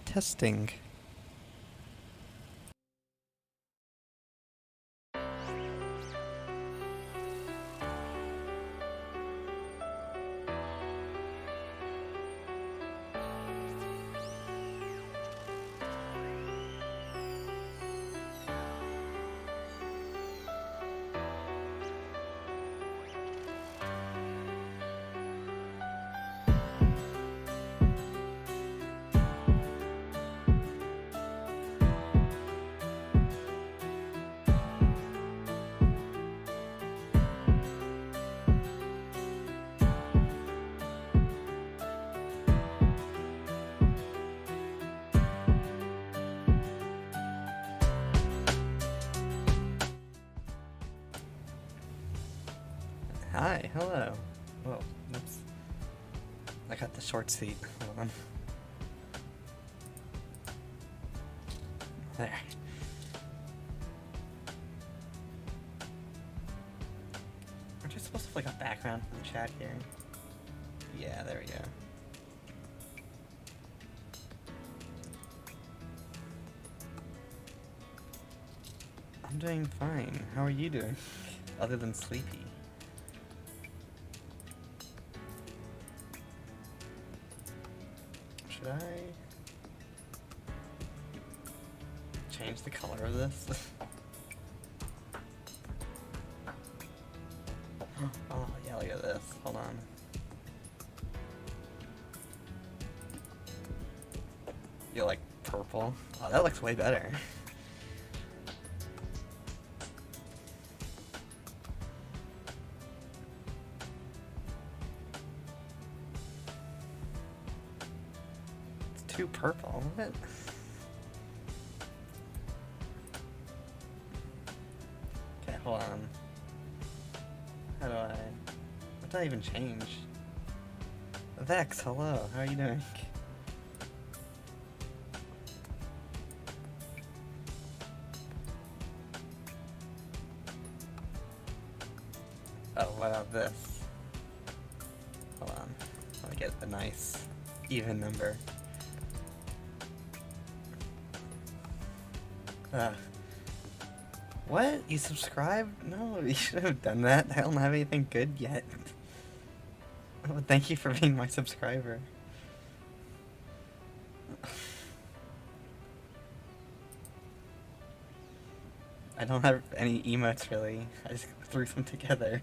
Testing. Hi, hello. Whoa, oops. I got the short seat. Hold on. There. Aren't you supposed to have like a background for the chat here? Yeah, there we go. I'm doing fine. How are you doing? Other than sleepy. Should I change the color of this? Oh yeah, look at this. Hold on. You like purple? Oh, that looks way better. It's too purple. What? Okay, hold on. How do I... What did I even change? Vex, hello. How are you doing? Oh, what about this? Hold on. Let me get a nice, even number. What? You subscribed? No, you should have done that. I don't have anything good yet. Oh, thank you for being my subscriber. I don't have any emotes really. I just threw some together.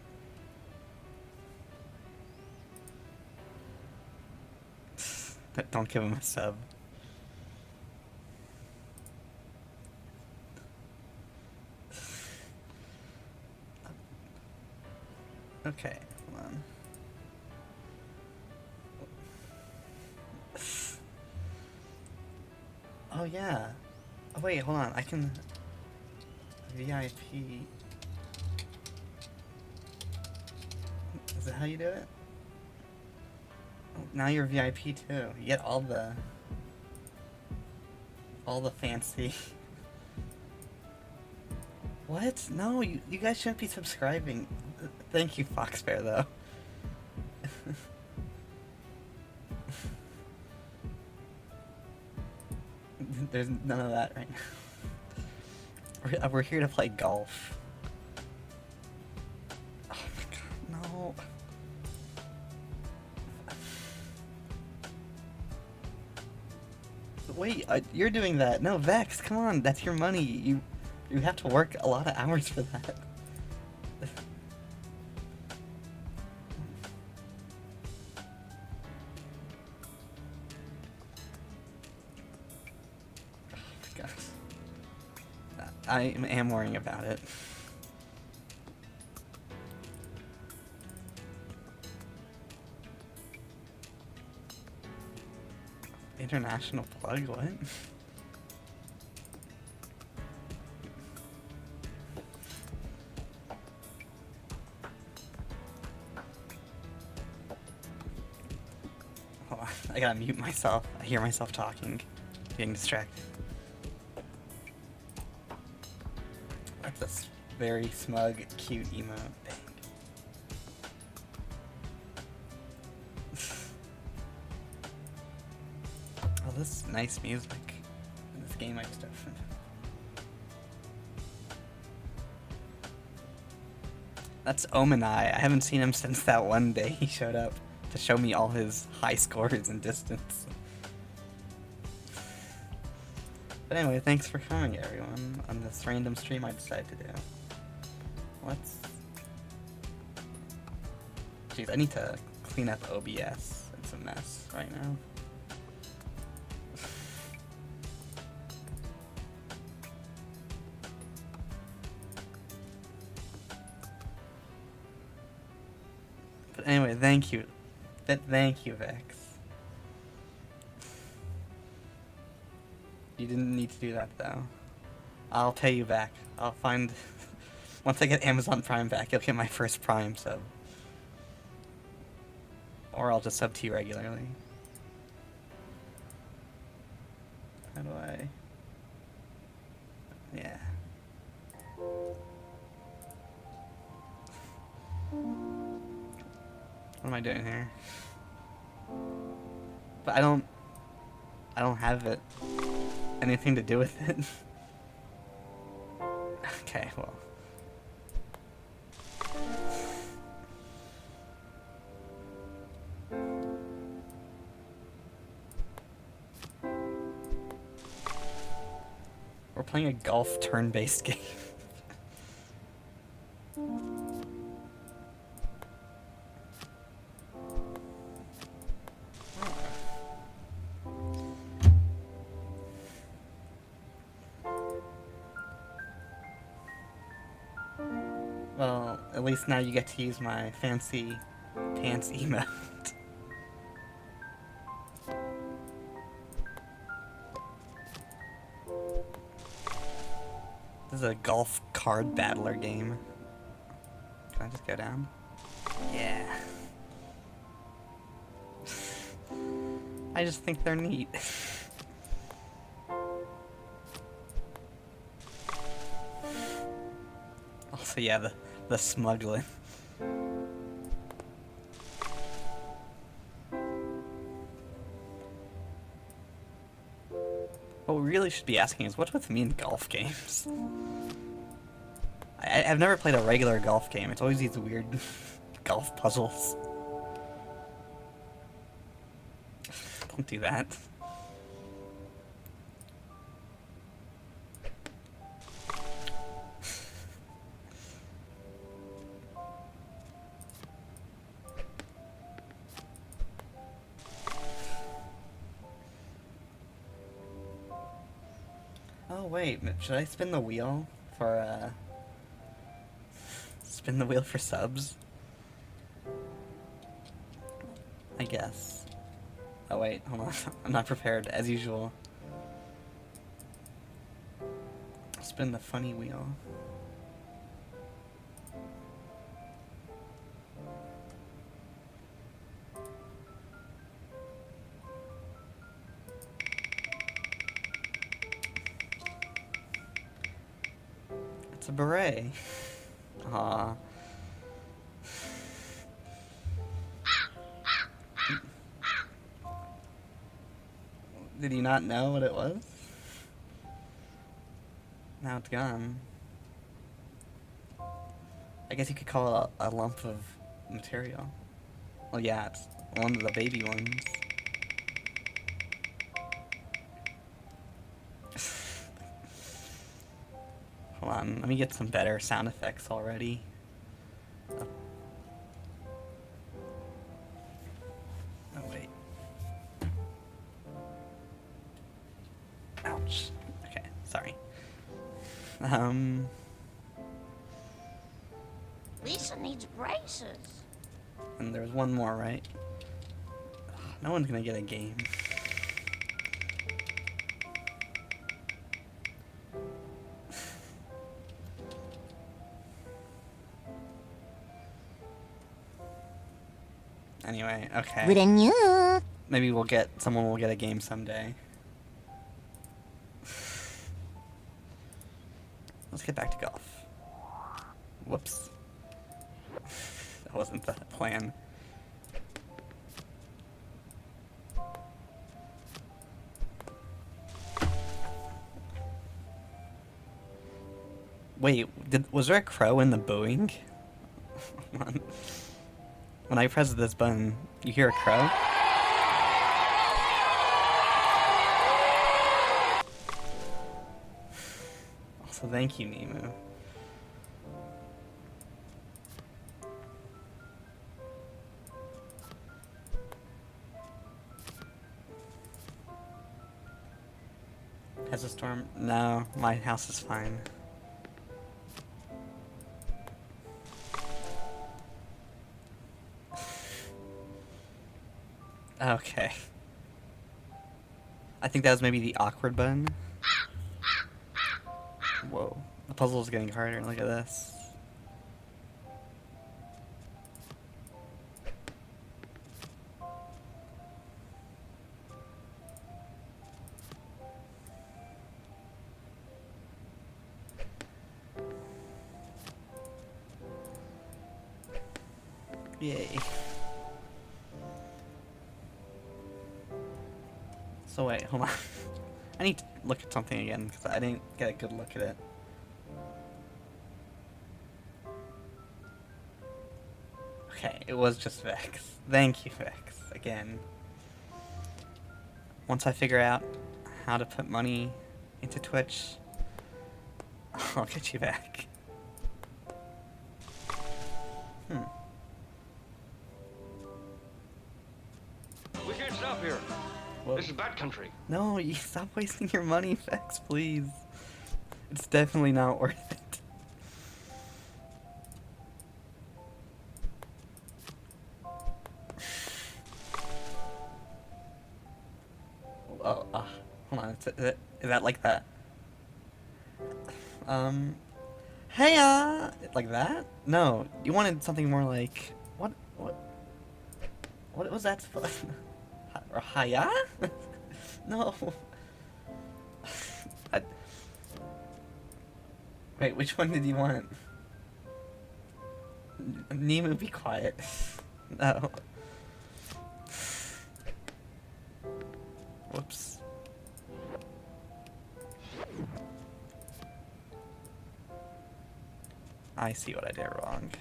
Don't give him a sub. Okay, hold on. Oh yeah. Oh wait, hold on. I can... VIP... Is that how you do it? Oh, now you're VIP too. You get all the fancy... What? No, you guys shouldn't be subscribing. Thank you, Foxbear, though. There's none of that right now. We're here to play golf. Oh my god, no. Wait, you're doing that. No, Vex, come on, that's your money. You have to work a lot of hours for that. Oh my gosh. I am worrying about it. International plug, what? Hold on, I gotta mute myself. I hear myself talking. Getting distracted. That's a very smug, cute emote. Dang. this is nice music. And this game like stuff. That's Omenai. I haven't seen him since that one day he showed up to show me all his high scores and distance. But anyway, thanks for coming, everyone, on this random stream I decided to do. Let's... Jeez, I need to clean up OBS. It's a mess right now. But anyway, thank you. Thank you, Vex. You didn't need to do that, though. I'll pay you back. I'll find... Once I get Amazon Prime back, you'll get my first Prime sub. Or I'll just sub to you regularly. How do I... Yeah. What am I doing here? But I don't have it. Anything to do with it? Okay, well. We're playing a golf turn-based game. Well, at least now you get to use my fancy pants emote. This is a golf card battler game. Can I just go down? Yeah. I just think they're neat. Also, yeah, the smuggling. What we really should be asking is, what's with me in golf games? I've never played a regular golf game. It's always these weird golf puzzles. Don't do that. Oh wait, should I spin the wheel for subs? I guess. Oh wait, hold on. I'm not prepared as usual. Spin the funny wheel. It's a beret. Aww. Did you not know what it was? Now it's gone. I guess you could call it a lump of material. Well, yeah, it's one of the baby ones. Hold on, let me get some better sound effects already. Oh, wait. Ouch. Okay, sorry. Lisa needs braces. And there's one more, right? No one's gonna get a game. Anyway, okay. Maybe someone will get a game someday. Let's get back to golf. Whoops. That wasn't the plan. Wait, was there a crow in the booing? When I press this button, you hear a crow? Also, thank you, Nemu. Has a storm? No, my house is fine. Okay. I think that was maybe the awkward button. Whoa. The puzzle is getting harder. Look at this. Yay. So wait, hold on. I need to look at something again because I didn't get a good look at it. Okay, it was just Vex. Thank you, Vex. Again. Once I figure out how to put money into Twitch, I'll get you back. We can't stop here. Whoa. This is bad country. No, you stop wasting your money, Vex, please. It's definitely not worth it. Oh, hold on. Is that like that? Hey, like that? No, you wanted something more like what was that? Or hiya? No. Wait, which one did you want? Nemu, be quiet. No. Whoops. I see what I did wrong.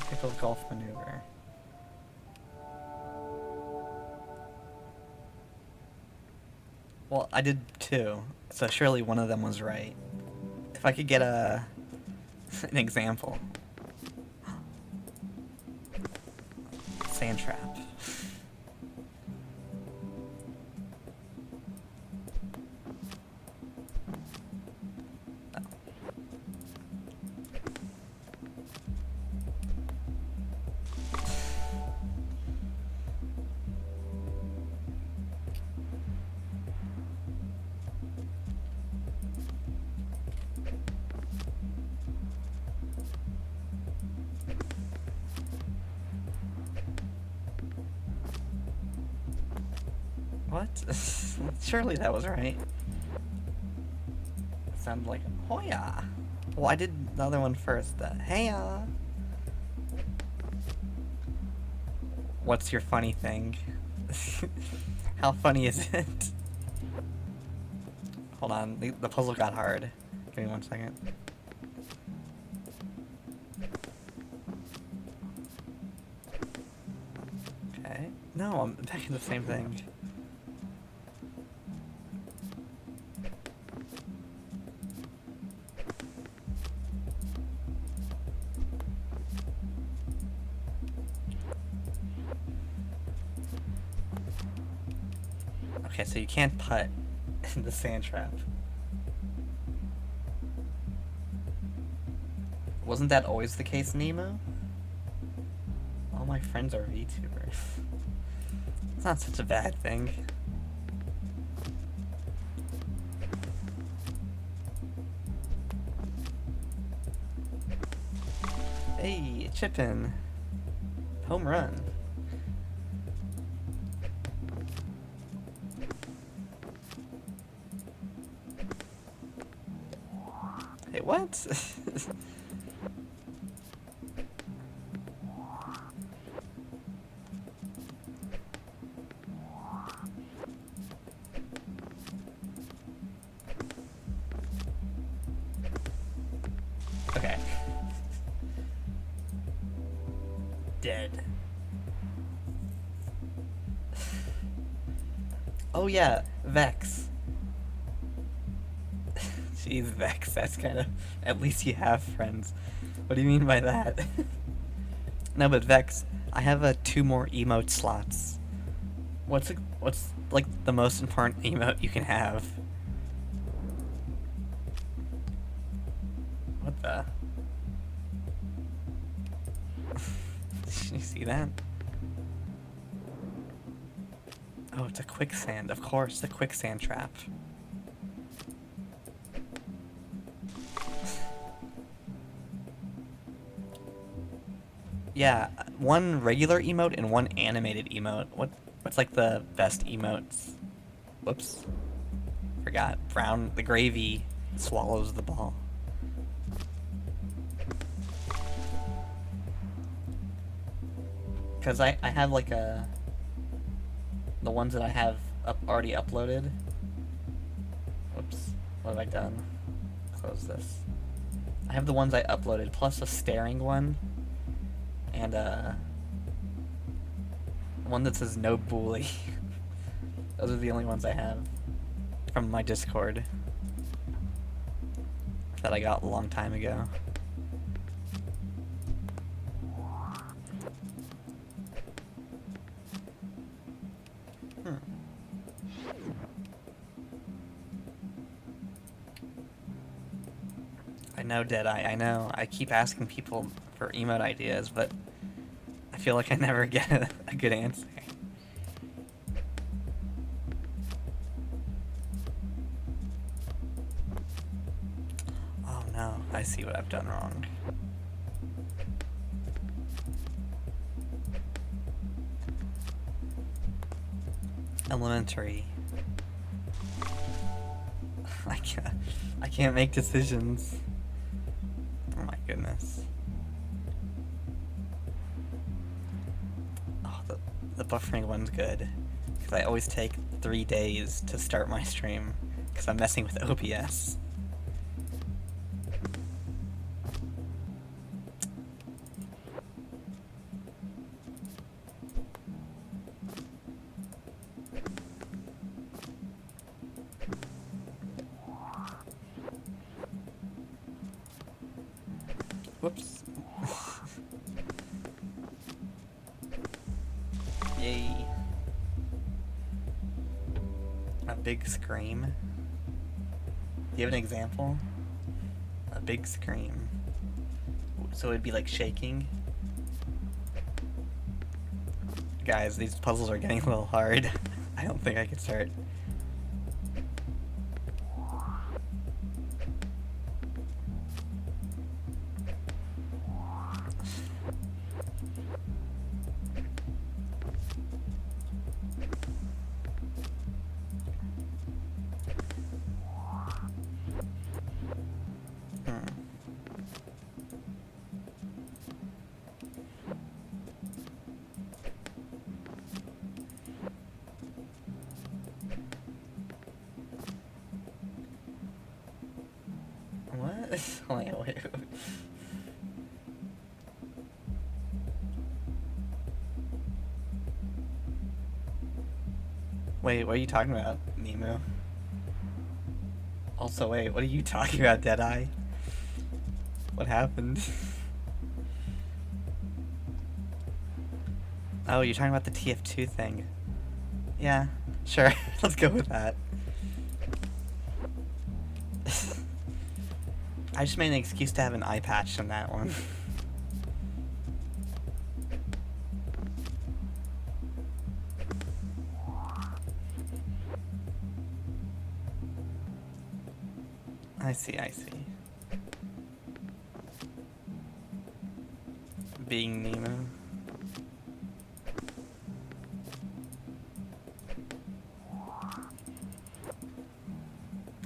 Typical golf maneuver. Well, I did two, so surely one of them was right. If I could get an example. Sand trap. What? Surely that was right. It sounded like Hoya. Well, I did the other one first. Heya. What's your funny thing? How funny is it? Hold on, the puzzle got hard. Give me 1 second. Okay. No, I'm back in the same thing. Okay, so you can't putt in the sand trap. Wasn't that always the case, Nemo? All my friends are VTubers. It's not such a bad thing. Hey, chip in. Home run. Hey, what? Oh yeah, Vex. Jeez, Vex, that's kind of... At least you have friends. What do you mean by that? No, but Vex, I have 2 more emote slots. What's like the most important emote you can have? What the? You see that? Oh, it's a quicksand. Of course, the quicksand trap. Yeah, 1 regular emote and 1 animated emote. What's like the best emotes? Whoops. Forgot. Brown, the gravy swallows the ball. Because I have like the ones that I have already uploaded. Whoops. What have I done? Close this. I have the ones I uploaded, plus a staring one. And one that says no bully. Those are the only ones I have from my Discord that I got a long time ago. I know, Deadeye, I know. I keep asking people for emote ideas, but I feel like I never get a good answer. Oh no, I see what I've done wrong. Elementary. I can't make decisions. Oh my goodness. Oh, the buffering one's good. Because I always take 3 days to start my stream. Because I'm messing with OBS. Whoops. Yay. A big scream. Do you have an example? A big scream. So it'd be like shaking? Guys, these puzzles are getting a little hard. I don't think I can start. What? Wait. Wait, what are you talking about, Nemo? Also, wait, what are you talking about, Deadeye? What happened? Oh, you're talking about the TF2 thing. Yeah, sure. Let's go with that. I just made an excuse to have an eye patch on that one. I see. Being Nemo.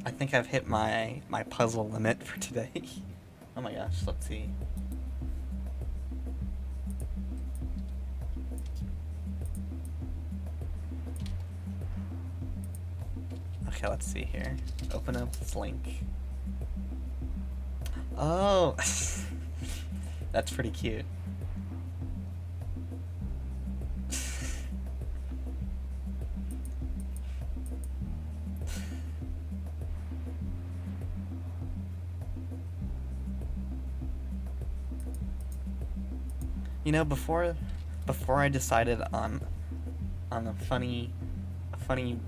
I think I've hit my puzzle limit for today. Oh my gosh, let's see. Okay, let's see here. Open up this link. Oh! That's pretty cute. You know, before I decided on a funny funny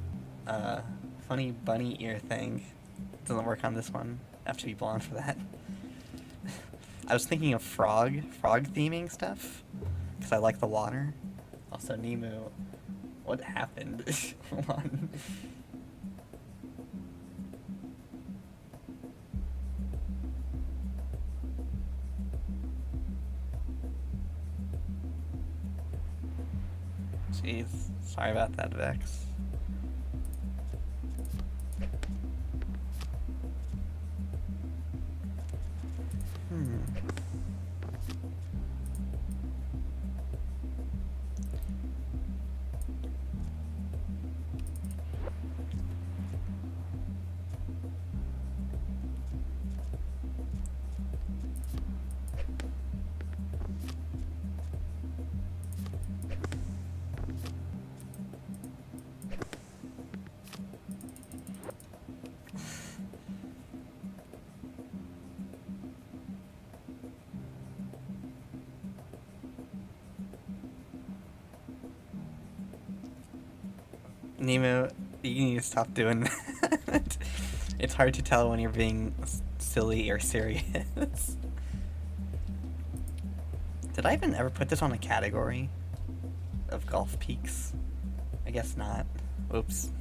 bunny ear thing, it doesn't work on this one. I have to be blonde for that. I was thinking of frog theming stuff because I like the water. Also, Nemu, what happened? Hold on. Jeez, sorry about that, Vex. Nemo, you need to stop doing that. It's hard to tell when you're being silly or serious. Did I even ever put this on a category of golf peaks? I guess not. Oops.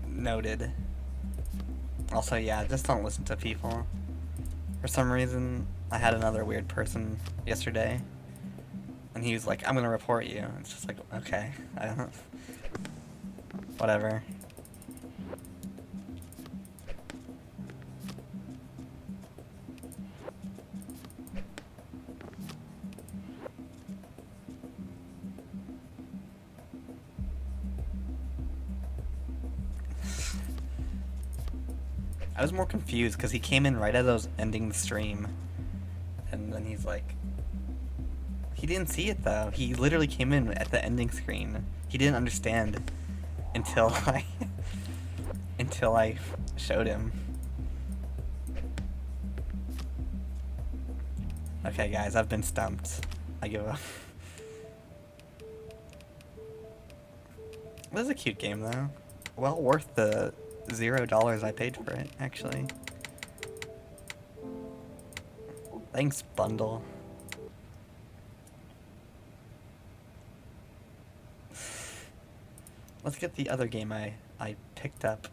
Noted. Also, yeah, just don't listen to people. For some reason, I had another weird person yesterday, and he was like, I'm gonna report you. It's just like, okay, I don't... Whatever. I was more confused because he came in right as I was ending the stream, and then he's like, he didn't see it though. He literally came in at the ending screen. He didn't understand until I showed him. Okay, guys, I've been stumped. I give up. This is a cute game though. Well worth the $0 I paid for it, actually. Thanks, bundle. Let's get the other game I picked up.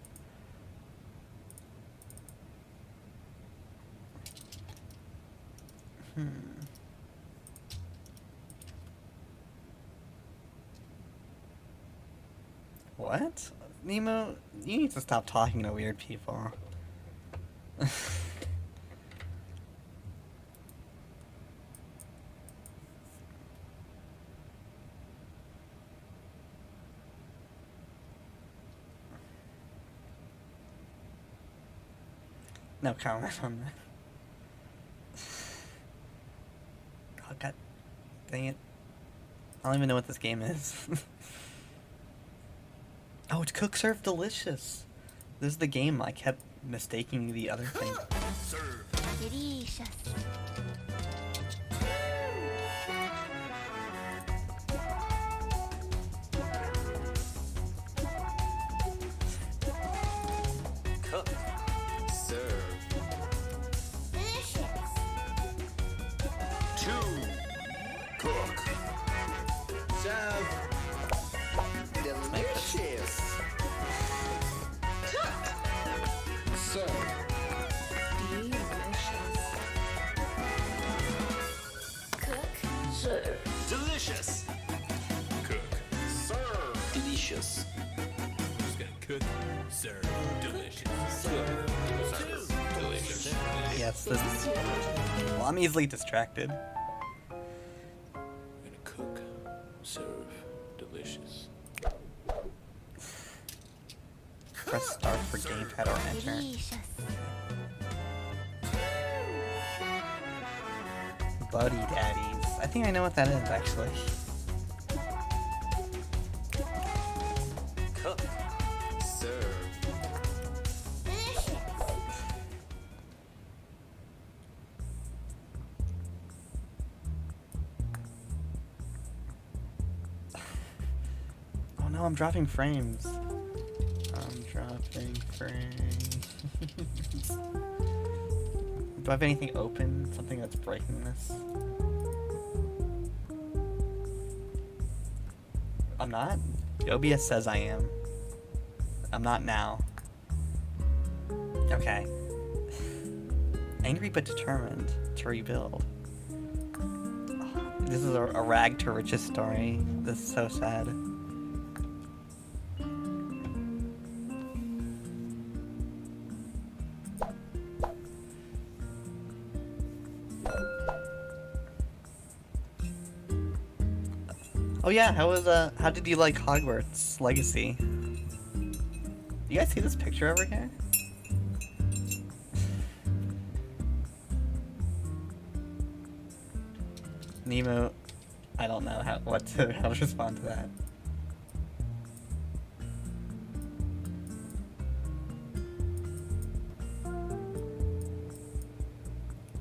What? Nemo, you need to stop talking to weird people. No comment on that. Oh, god dang it. I don't even know what this game is. Oh, it's Cook Serve Delicious. This is the game I kept mistaking the other thing. Serve. Delicious. Cook. Serve. Delicious. 2. Cook. Serve. Delicious. Cook. Serve. Delicious. Cook. Serve. Delicious. Cook. Serve. Delicious. Just gonna cook, serve, delicious. Cook, serve, delicious. Yes, this is... Well, I'm easily distracted. I'm gonna cook, serve, delicious. Press start for gamepad or enter. Delicious. Buddy daddies. I think I know what that is, actually. Cook. Serve. Oh no, I'm dropping frames. I'm dropping frames. Do I have anything open? Something that's breaking this? I'm not? OBS says I am. I'm not now. Okay. Angry but determined to rebuild. This is a rag to riches story. This is so sad. Oh yeah, how did you like Hogwarts Legacy? You guys see this picture over here? Nemo, I don't know how to respond to that.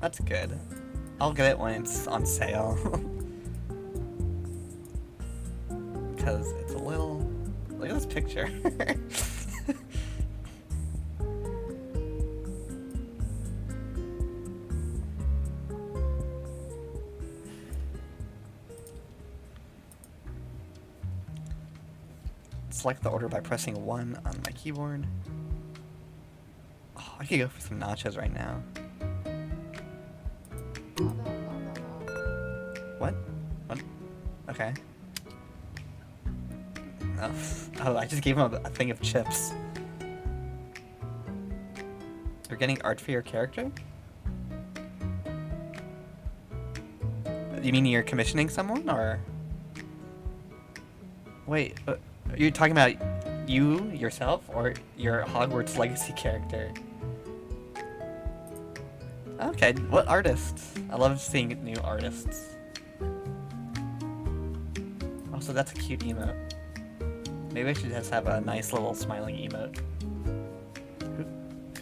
That's good. I'll get it when it's on sale. Because it's a little... Look at this picture. Select the order by pressing 1 on my keyboard. Oh, I could go for some nachos right now. What? What? Okay. Oh, I just gave him a thing of chips. You're getting art for your character? You mean you're commissioning someone, or? Wait, you're talking about you, yourself, or your Hogwarts Legacy character? Okay, what artist? I love seeing new artists. Also, that's a cute emote. Maybe I should just have a nice little smiling emote.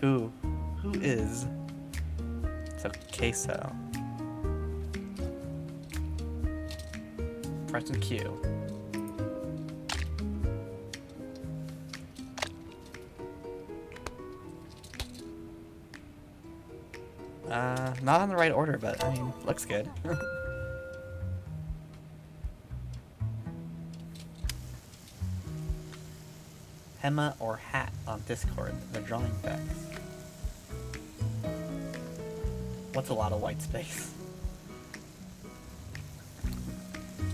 Who is? So, queso. Press and Q. Not in the right order, but I mean, looks good. Hema or hat on Discord, the drawing text. What's a lot of white space?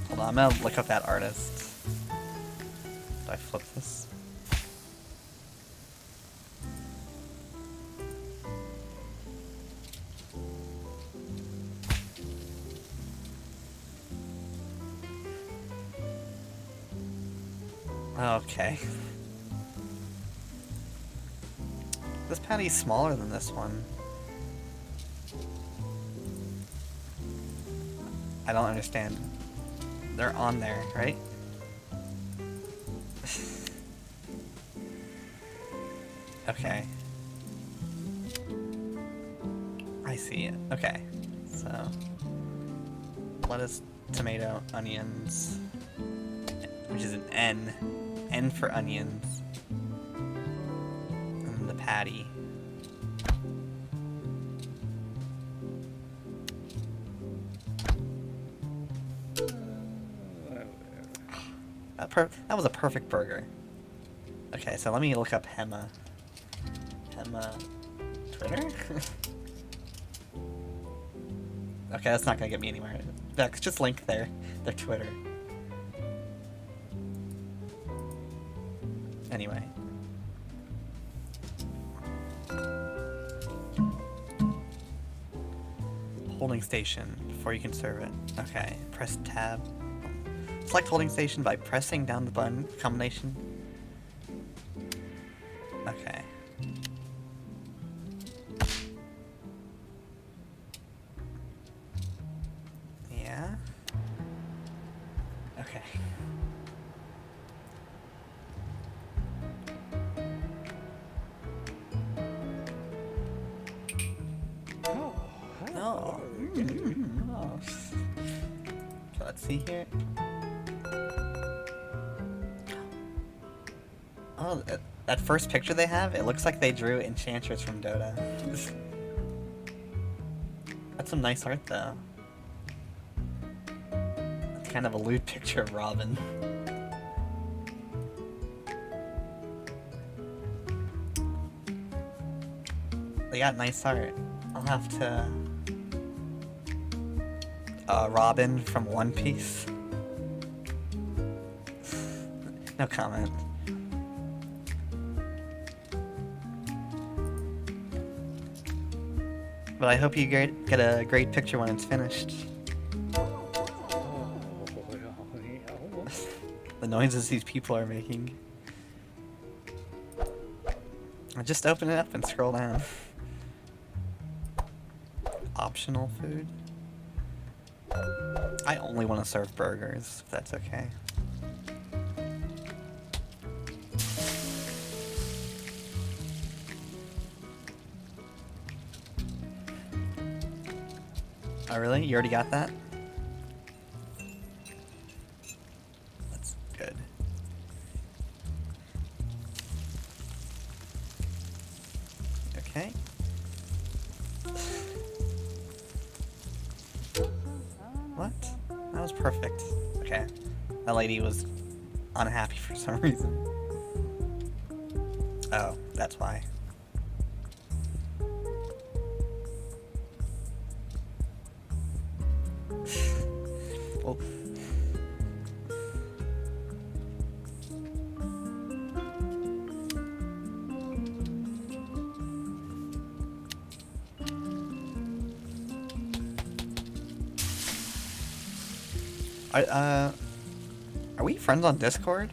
Hold on, I'm gonna look up that artist. Do I flip this? Okay. This patty's smaller than this one. I don't understand. They're on there, right? Okay. I see it. Okay. So, lettuce, tomato, onions, which is an N. N for onions. And the patty. That was a perfect burger. Okay, so let me look up Hema. Hema... Twitter? Okay, that's not gonna get me anywhere. That's just link their Twitter. Anyway. Holding station before you can serve it. Okay, press tab. Select holding station by pressing down the button combination. Okay. Oh. Oh. So let's see here. Oh, that first picture they have, it looks like they drew Enchantress from Dota. That's some nice art, though. It's kind of a lewd picture of Robin. They got nice art. I'll have to... Robin from One Piece. No comment. But I hope you get a great picture when it's finished. The noises these people are making. Just open it up and scroll down. Optional food. I only want to serve burgers, if that's okay. Oh really? You already got that? That's good. Okay. What? That was perfect. Okay. That lady was unhappy for some reason. Oh, that's why. Well, are we friends on Discord?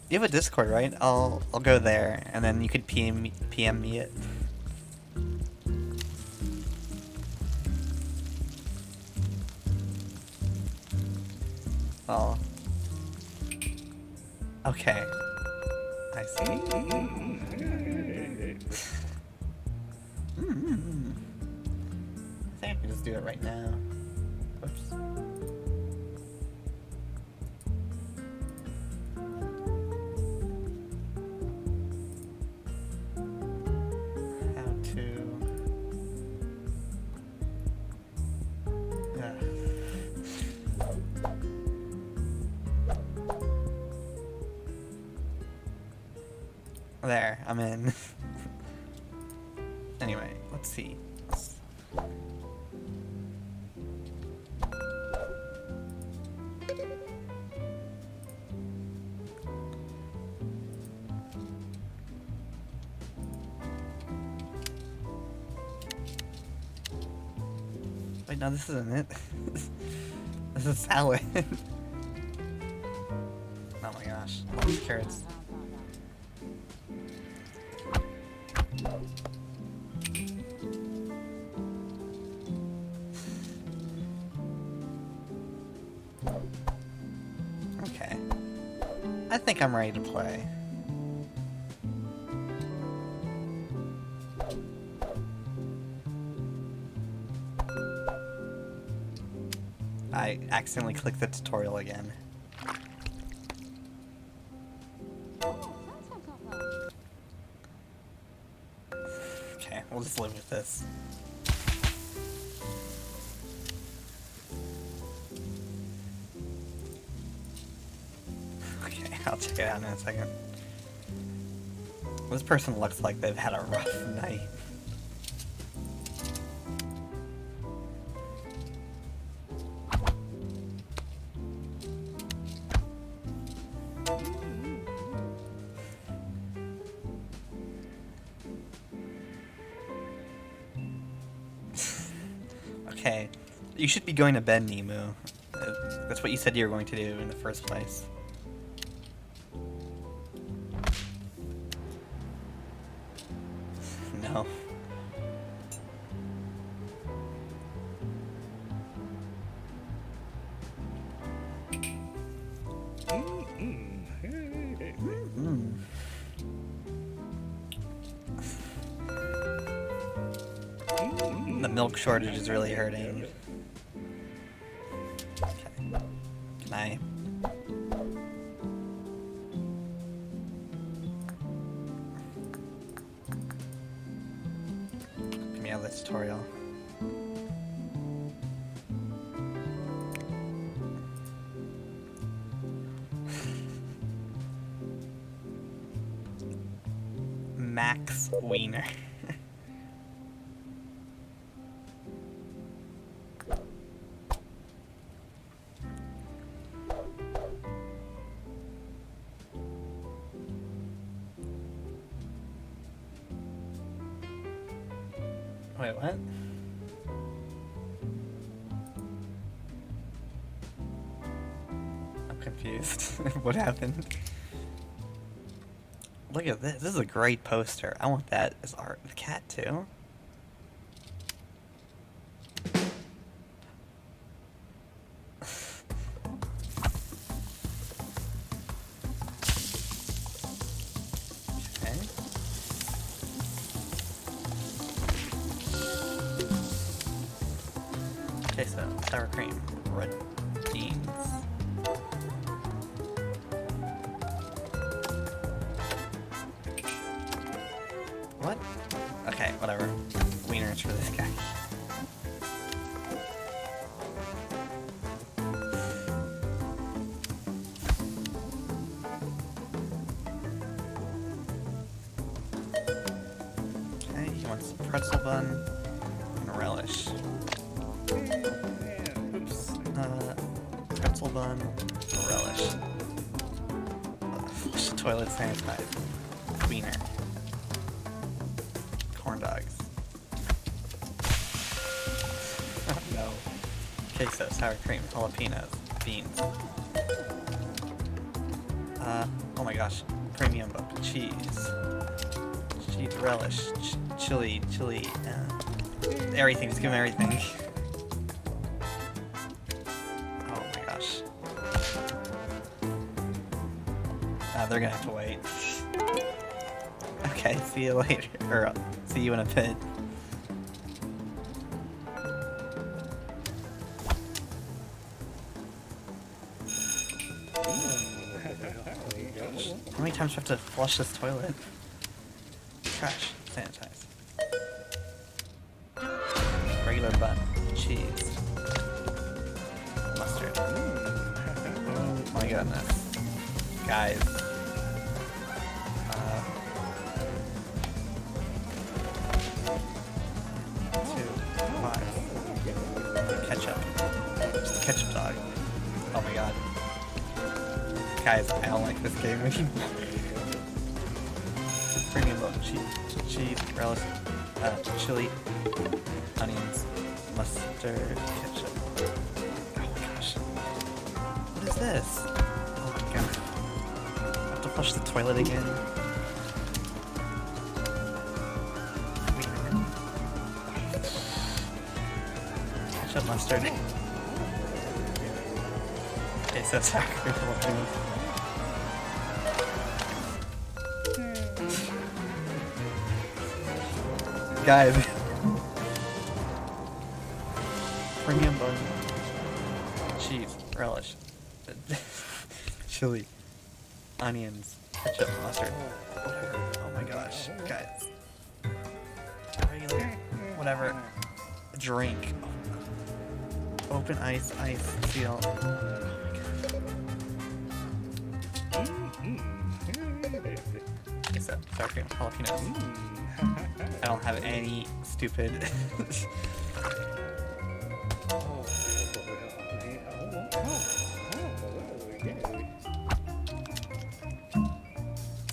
You have a Discord, right? I'll go there, and then you could PM me it. Oh. Okay. I see. I think I can just do it right now. Whoops. How to... Yeah. There, I'm in. Anyway, let's see. Wait, no, this isn't it. This is salad. Oh my gosh, all these carrots. Okay. I think I'm ready to play. I accidentally clicked the tutorial again. Okay, we'll just live with this. Okay, I'll check it out in a second. This person looks like they've had a rough night. Okay, you should be going to bed, Nemu. That's what you said you were going to do in the first place. No. The milk shortage is really hurting. Okay. Can I? Get me out of this tutorial. Max Wiener. Wait, what? I'm confused. What happened? Look at this. This is a great poster. I want that as art. The cat, too. Okay. Okay, so sour cream, red beans. What? Okay, whatever. Wieners for this guy. Okay, he wants a pretzel bun and a relish. Oops. Pretzel bun, a relish. Flush the toilet sanitize. Wiener. Corn dogs. Oh no. Queso, sour cream, jalapenos, beans. Oh my gosh. Premium cheese. Cheese relish. Chili. Everything, just give him everything. Oh my gosh. They're gonna have to wait. Okay, see you later. Or see you in a bit. How many times do I have to flush this toilet? Trash. Sanitize. Regular bun. Cheese. Mustard. Oh my goodness. Guys. Ketchup. Just a ketchup dog. Oh my god. Guys, I don't like this game anymore. Premium bone, cheese, relish, chili, onions, mustard, ketchup. Oh my gosh. What is this? Oh my god. I have to flush the toilet again. Ketchup, mustard. Okay, so sacrificial. Guys. Premium bun. Cheese. Relish. Chili. Onions. Ketchup. Mustard. Oh my gosh. Guys. Regular. Whatever. Drink. Open ice. Seal. So, sour cream, jalapenos. I don't have any stupid.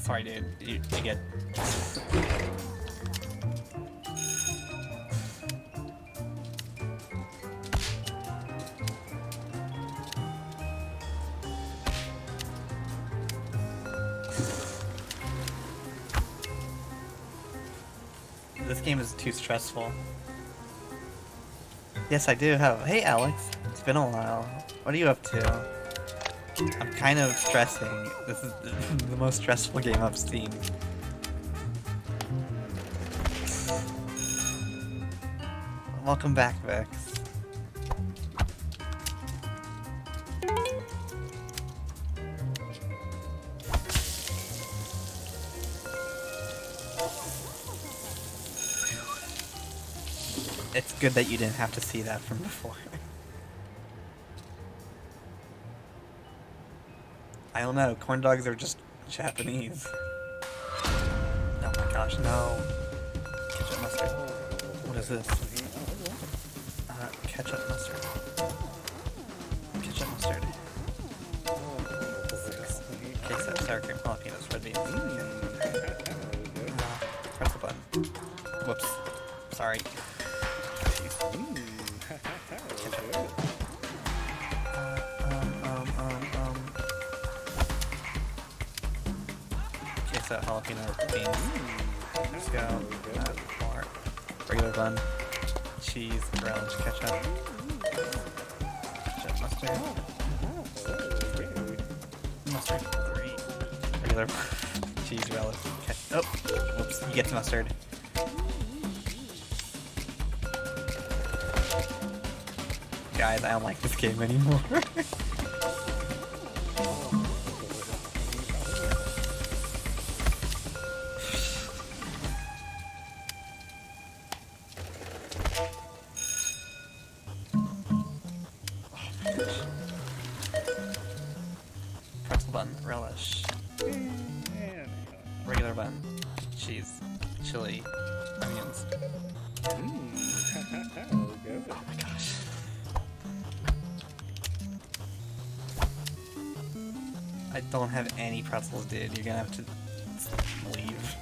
Sorry, dude. You get. This game is too stressful. Yes, I do have. Hey, Alex. It's been a while. What are you up to? I'm kind of stressing. This is the most stressful game I've seen. Welcome back, Vex. It's good that you didn't have to see that from before. I don't know, corn dogs are just Japanese. Oh my gosh, no. Ketchup mustard. What is this? Ketchup mustard. Ketchup mustard. Queso, sour cream, jalapenos, red beans. Press the button. Whoops. Sorry. Queso, jalapeno, beans. Let's go. More. Regular bun. Cheese, relish, ketchup. Ketchup, mustard. Mustard. 3. Regular bun. Cheese, relish, ketchup. Oh! Whoops. You get to mustard. Guys, I don't like this game anymore. Pretzel bun, relish. Regular bun, cheese, chili, onions. Oh my gosh. I don't have any pretzels, dude. You're gonna have to leave.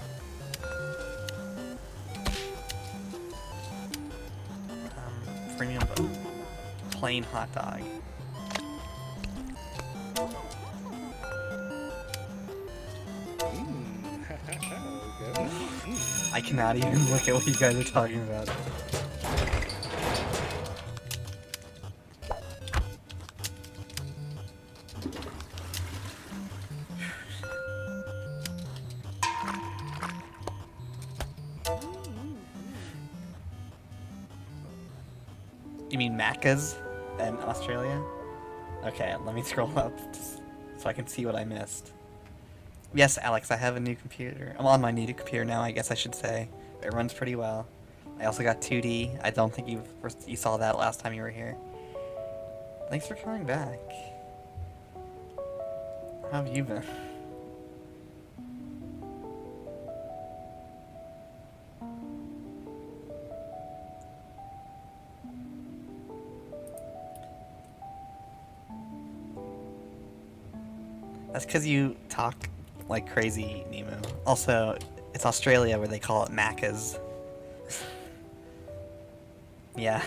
Premium bun. Plain hot dog. I cannot even look at what you guys are talking about. You mean Macca's in Australia? Okay, let me scroll up so I can see what I missed. Yes, Alex, I have a new computer. I'm on my new computer now, I guess I should say. It runs pretty well. I also got 2D. I don't think you saw that last time you were here. Thanks for coming back. How have you been? That's because you talk like crazy, Nemo. Also, it's Australia where they call it Macca's. Yeah.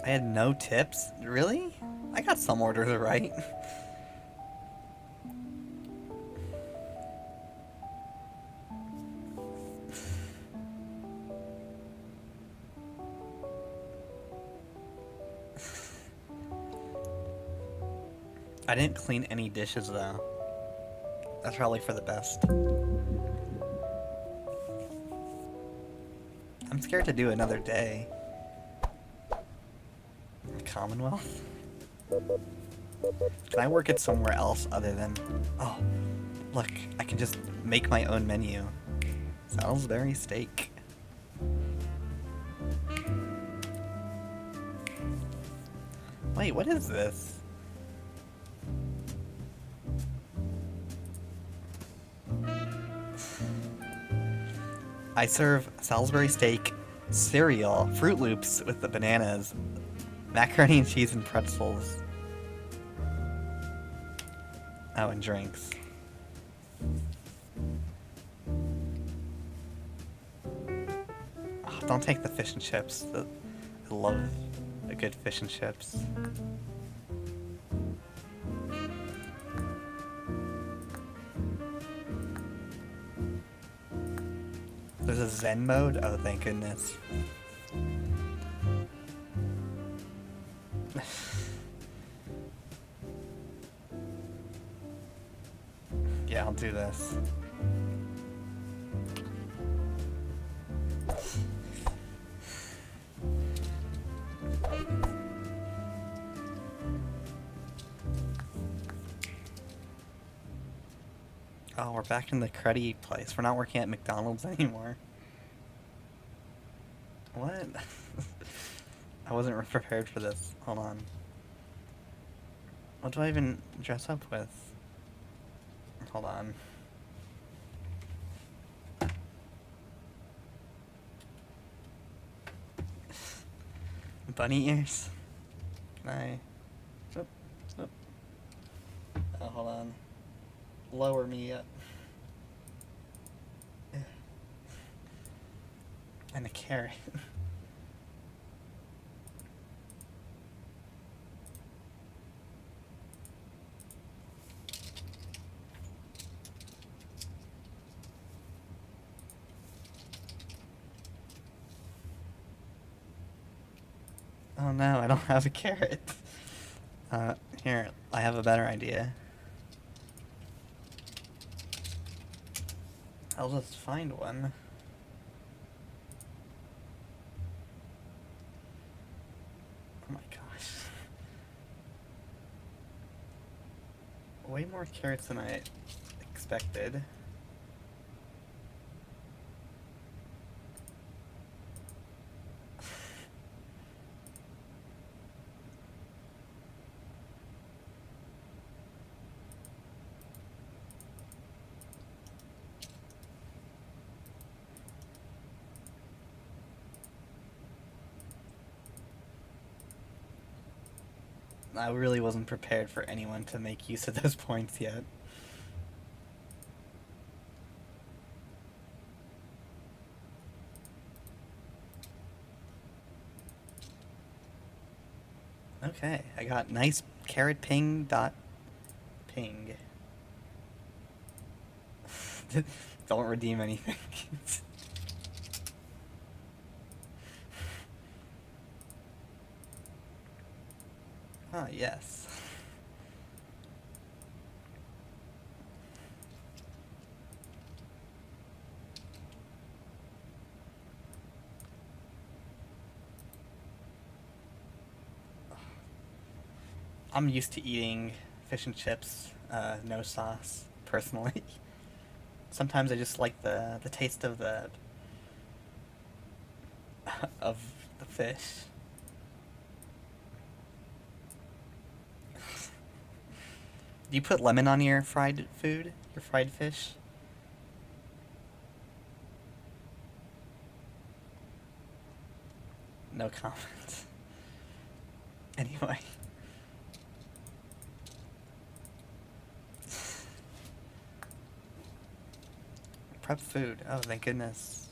I had no tips? Really? I got some orders right. I didn't clean any dishes though. That's probably for the best. I'm scared to do another day. Commonwealth? Can I work it somewhere else other than... Oh, look, I can just make my own menu. Salisbury steak. Wait, what is this? I serve Salisbury steak, cereal, Fruit Loops with the bananas, macaroni and cheese and pretzels. Oh, and drinks. Oh, don't take the fish and chips. I love a good fish and chips. There's a Zen mode? Oh, thank goodness. Yeah, I'll do this. Oh, we're back in the cruddy place. We're not working at McDonald's anymore. What? I wasn't prepared for this. Hold on. What do I even dress up with? Hold on. Bunny ears? Can I... Oop, oop. Oh, hold on. Lower me up. And a carrot. Oh no, I don't have a carrot. Here, I have a better idea. I'll just find one. Oh my gosh. Way more carrots than I expected. I really wasn't prepared for anyone to make use of those points yet. Okay, I got nice carrot ping dot ping. Don't redeem anything. Ah, yes. I'm used to eating fish and chips, no sauce, personally. Sometimes I just like the taste of the of the fish. Do you put lemon on your fried food? Your fried fish? No comment. Anyway. Prep food. Oh, thank goodness.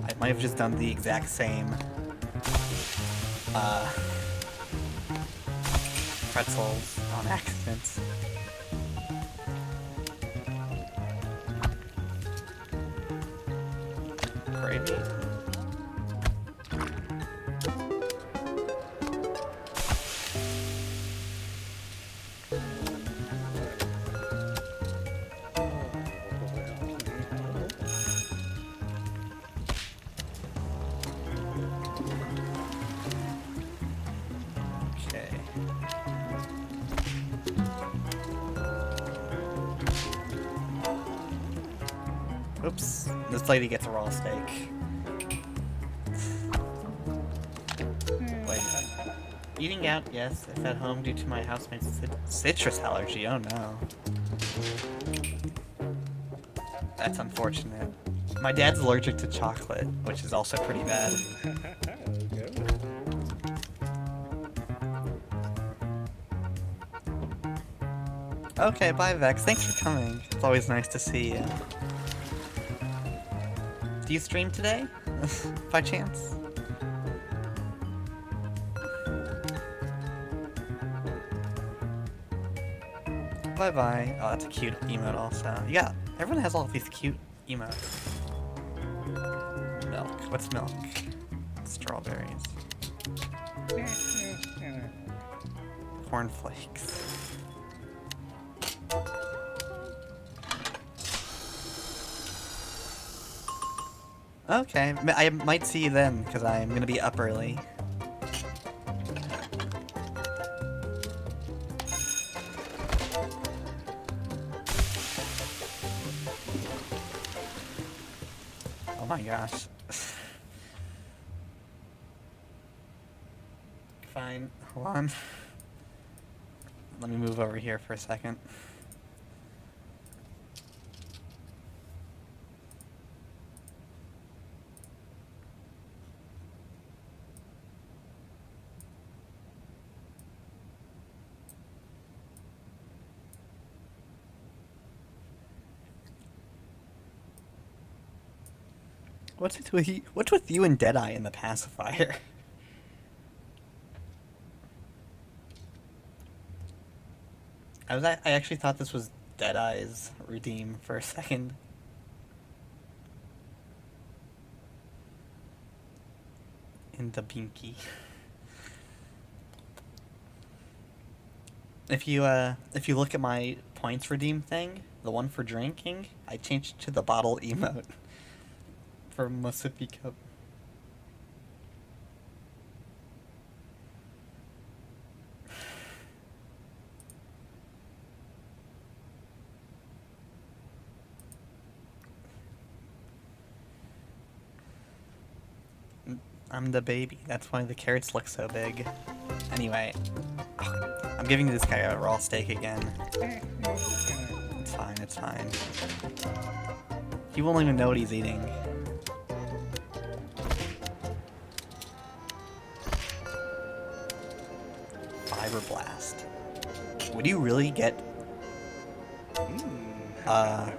I might have just done the exact same pretzels on accident. Gravy? Okay. Oops. This lady gets a raw steak. Wait. Eating out, yes. If at home due to my housemate's citrus allergy. Oh no. That's unfortunate. My dad's allergic to chocolate, which is also pretty bad. Okay, bye Vex. Thanks for coming. It's always nice to see you. Do you stream today? By chance? bye-bye. Oh, that's a cute emote also. Yeah, everyone has all these cute emotes. Milk. What's milk? Strawberries. Cornflakes. Okay, I might see you then, because I'm gonna be up early. Oh my gosh. Fine, hold on. Let me move over here for a second. What's with you and Deadeye in the pacifier? I actually thought this was Deadeye's redeem for a second. In the binky. If you look at my points redeem thing, the one for drinking, I changed it to the bottle emote for Mississippi Cup. I'm the baby. That's why the carrots look so big. Anyway, I'm giving this guy a raw steak again. It's fine, it's fine. He won't even know what he's eating. Fiber Blast. Would you really get... the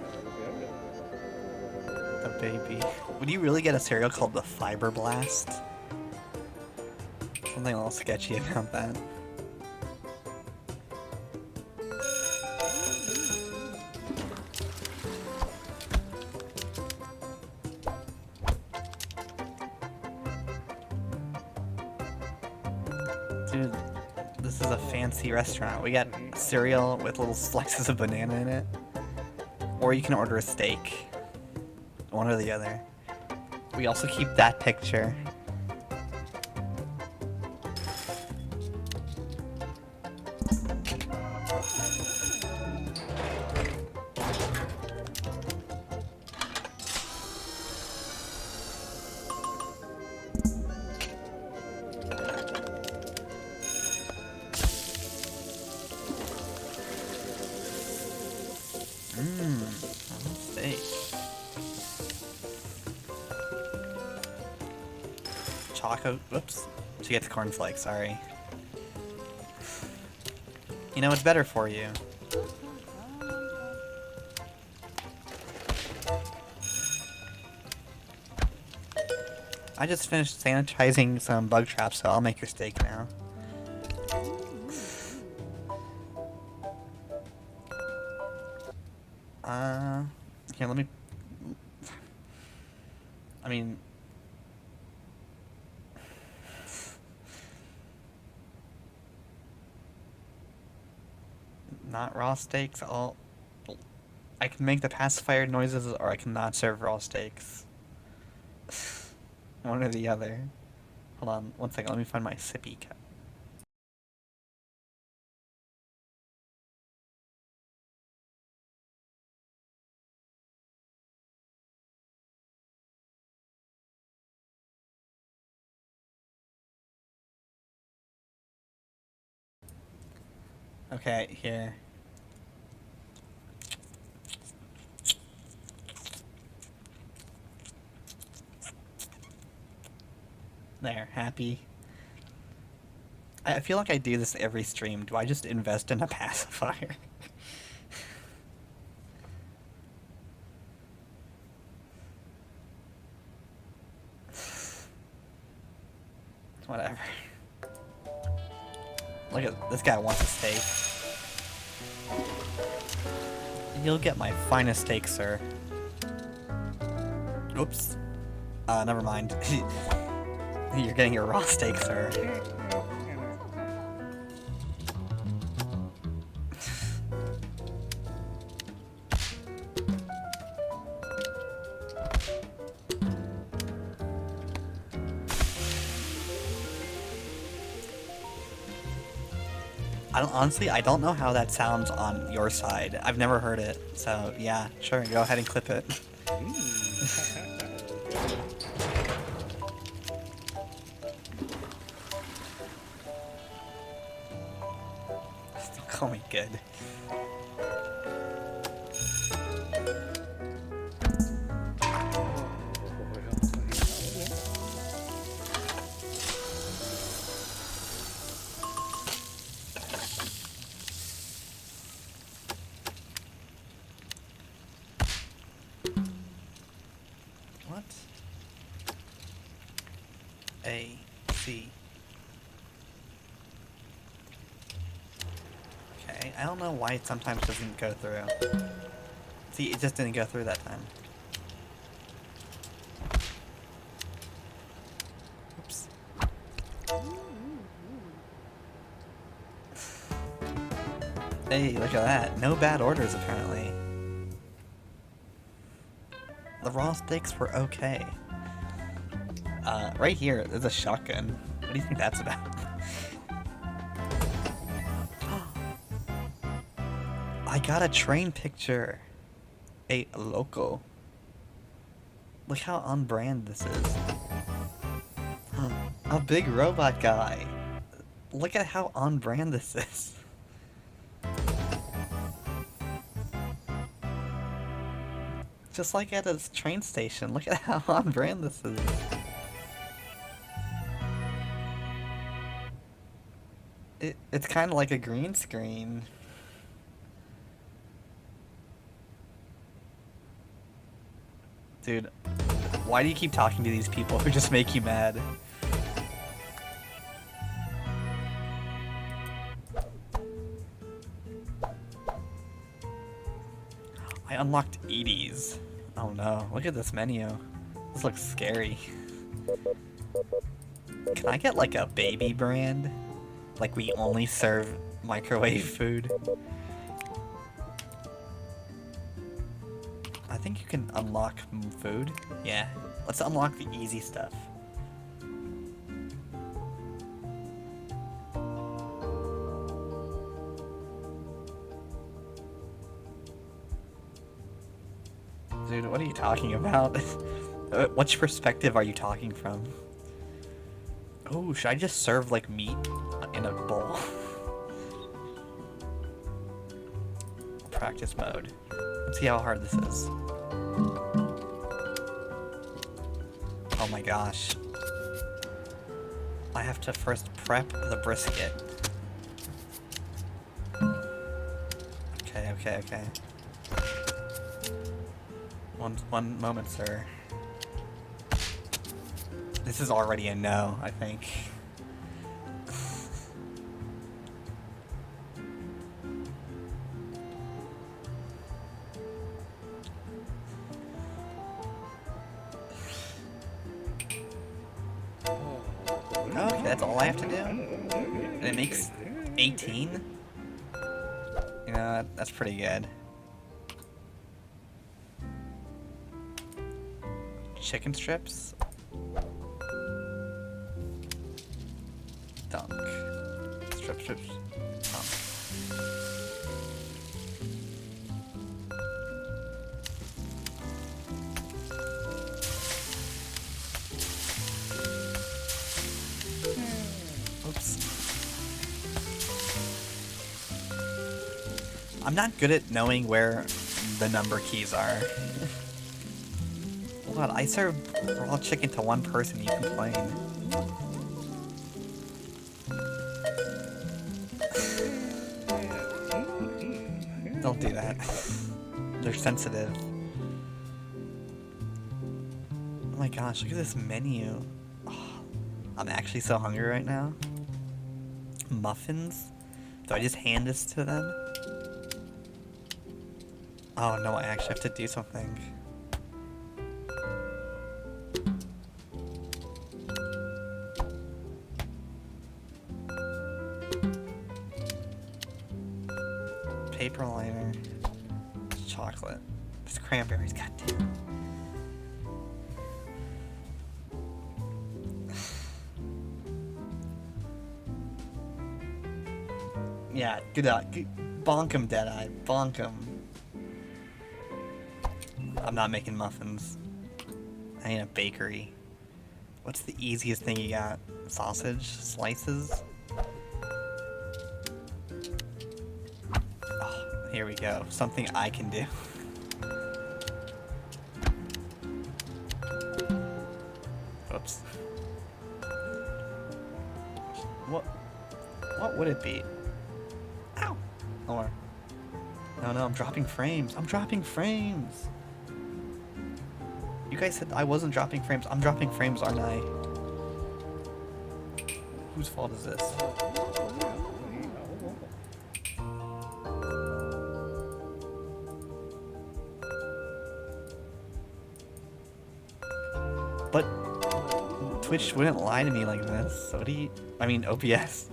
baby. Would you really get a cereal called the Fiber Blast? Something a little sketchy about that. Dude, this is a fancy restaurant. We got cereal with little slices of banana in it. Or you can order a steak. One or the other. We also keep that picture. Steak. Choco. Whoops. She gets cornflakes, sorry. You know, it's better for you. I just finished sanitizing some bug traps, so I'll make your steak now. Here, let me... I mean... Not raw steaks, I can make the pacifier noises, or I cannot serve raw steaks. One or the other. Hold on, one second, let me find my sippy cup. Okay, here. There, happy. I feel like I do this every stream. Do I just invest in a pacifier? Whatever. Look at this guy wants a steak. You'll get my finest steak, sir. Oops. Never mind. You're getting your raw steak, sir. I don't know how that sounds on your side. I've never heard it, so yeah, sure, go ahead and clip it. Still call me good. What? A, C. Okay, I don't know why it sometimes doesn't go through. See, it just didn't go through that time. Oops. Hey, look at that. No bad orders, apparently. The raw steaks were okay. Right here, there's a shotgun. What do you think that's about? I got a train picture. A loco. Look how on brand this is. A big robot guy. Look at how on brand this is. Just like at a train station. Look at how on brand this is. It's kind of like a green screen. Dude, why do you keep talking to these people who just make you mad? I unlocked Edie's. Oh no, look at this menu. This looks scary. Can I get like a baby brand? Like we only serve microwave food? I think you can unlock food. Yeah, let's unlock the easy stuff. Dude, what are you talking about? Which perspective are you talking from? Oh, should I just serve like meat in a bowl? Practice mode. Let's see how hard this is. Oh my gosh. I have to first prep the brisket. Okay. One moment, sir. This is already a no, I think. Okay, that's all I have to do? And it makes 18? You know, that's pretty good. Chicken strips? Dunk. Strips. Dunk. Oops. I'm not good at knowing where the number keys are. What? I serve raw chicken to one person, you complain. Don't do that. They're sensitive. Oh my gosh, look at this menu. Oh, I'm actually so hungry right now. Muffins? Do I just hand this to them? Oh no, I actually have to do something. Paper liner. Chocolate. It's cranberries, goddamn. Yeah, good luck. Bonk him, Deadeye. Bonk him. I'm not making muffins. I need a bakery. What's the easiest thing you got? Sausage? Slices? Oh, here we go. Something I can do. Oops. What would it be? Ow! Or... No, I'm dropping frames. I'm dropping frames! You guys said I wasn't dropping frames. I'm dropping frames, aren't I? Whose fault is this? But Twitch wouldn't lie to me like this. So what do you... I mean, OBS.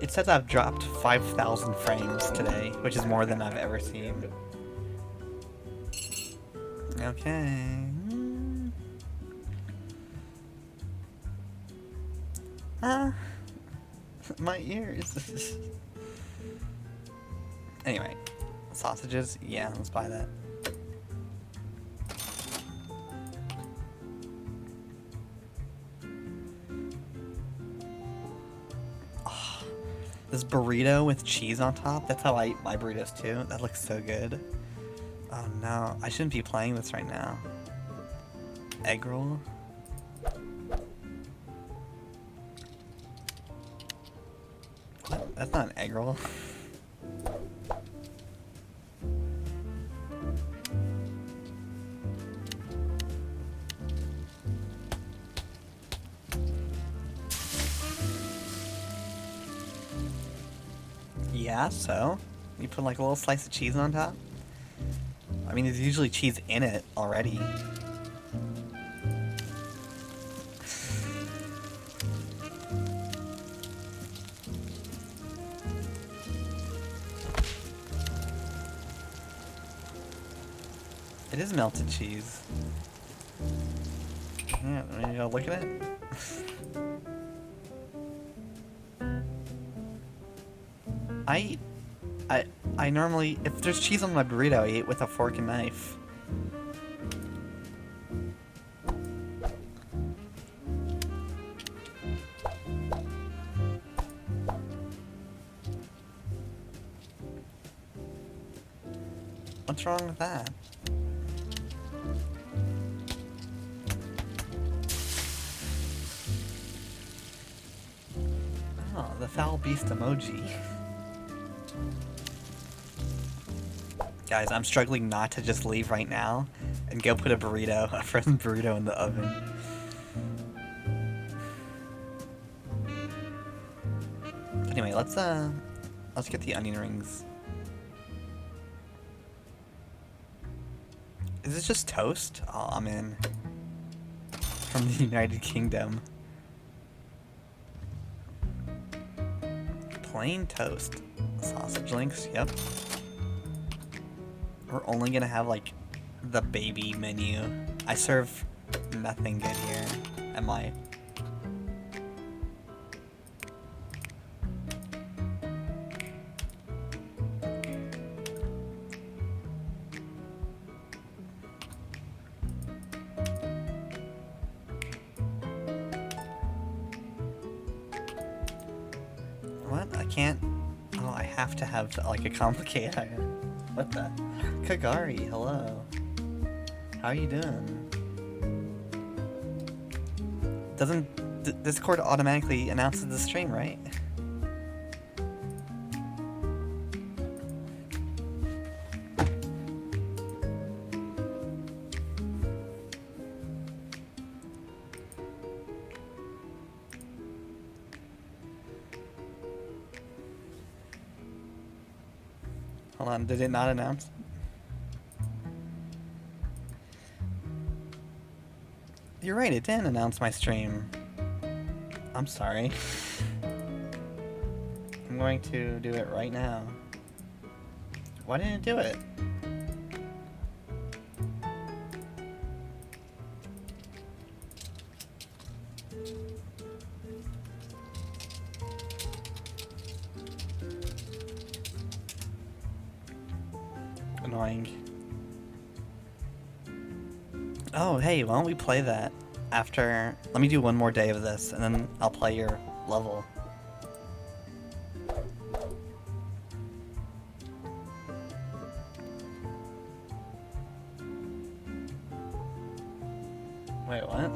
It says I've dropped 5,000 frames today, which is more than I've ever seen. Okay. My ears. Anyway, sausages. Yeah, let's buy that. Oh, this burrito with cheese on top. That's how I eat my burritos too. That looks so good. Oh no, I shouldn't be playing this right now. Egg roll. What? That's not an egg roll. Yeah, so? You put like a little slice of cheese on top? I mean, there's usually cheese in it already. It is melted cheese. Yeah, I mean, you gotta look at it. I normally, if there's cheese on my burrito, I eat with a fork and knife. What's wrong with that? Oh, the foul beast emoji. Guys, I'm struggling not to just leave right now and go put a frozen burrito in the oven. Anyway, let's get the onion rings. Is this just toast? Oh, I'm in. From the United Kingdom. Plain toast. Sausage links, yep. We're only gonna have, like, the baby menu. I serve nothing good here. Am I? What? I can't... Oh, I have to have, like, a complicated item. What the? Kagari, hello. How are you doing? Doesn't Discord automatically announces the stream, right? Hold on, did it not announce? You're right, it didn't announce my stream. I'm sorry. I'm going to do it right now. Why didn't it do it? Annoying. Oh, hey, why don't we play that after... Let me do one more day of this, and then I'll play your level. Wait, what?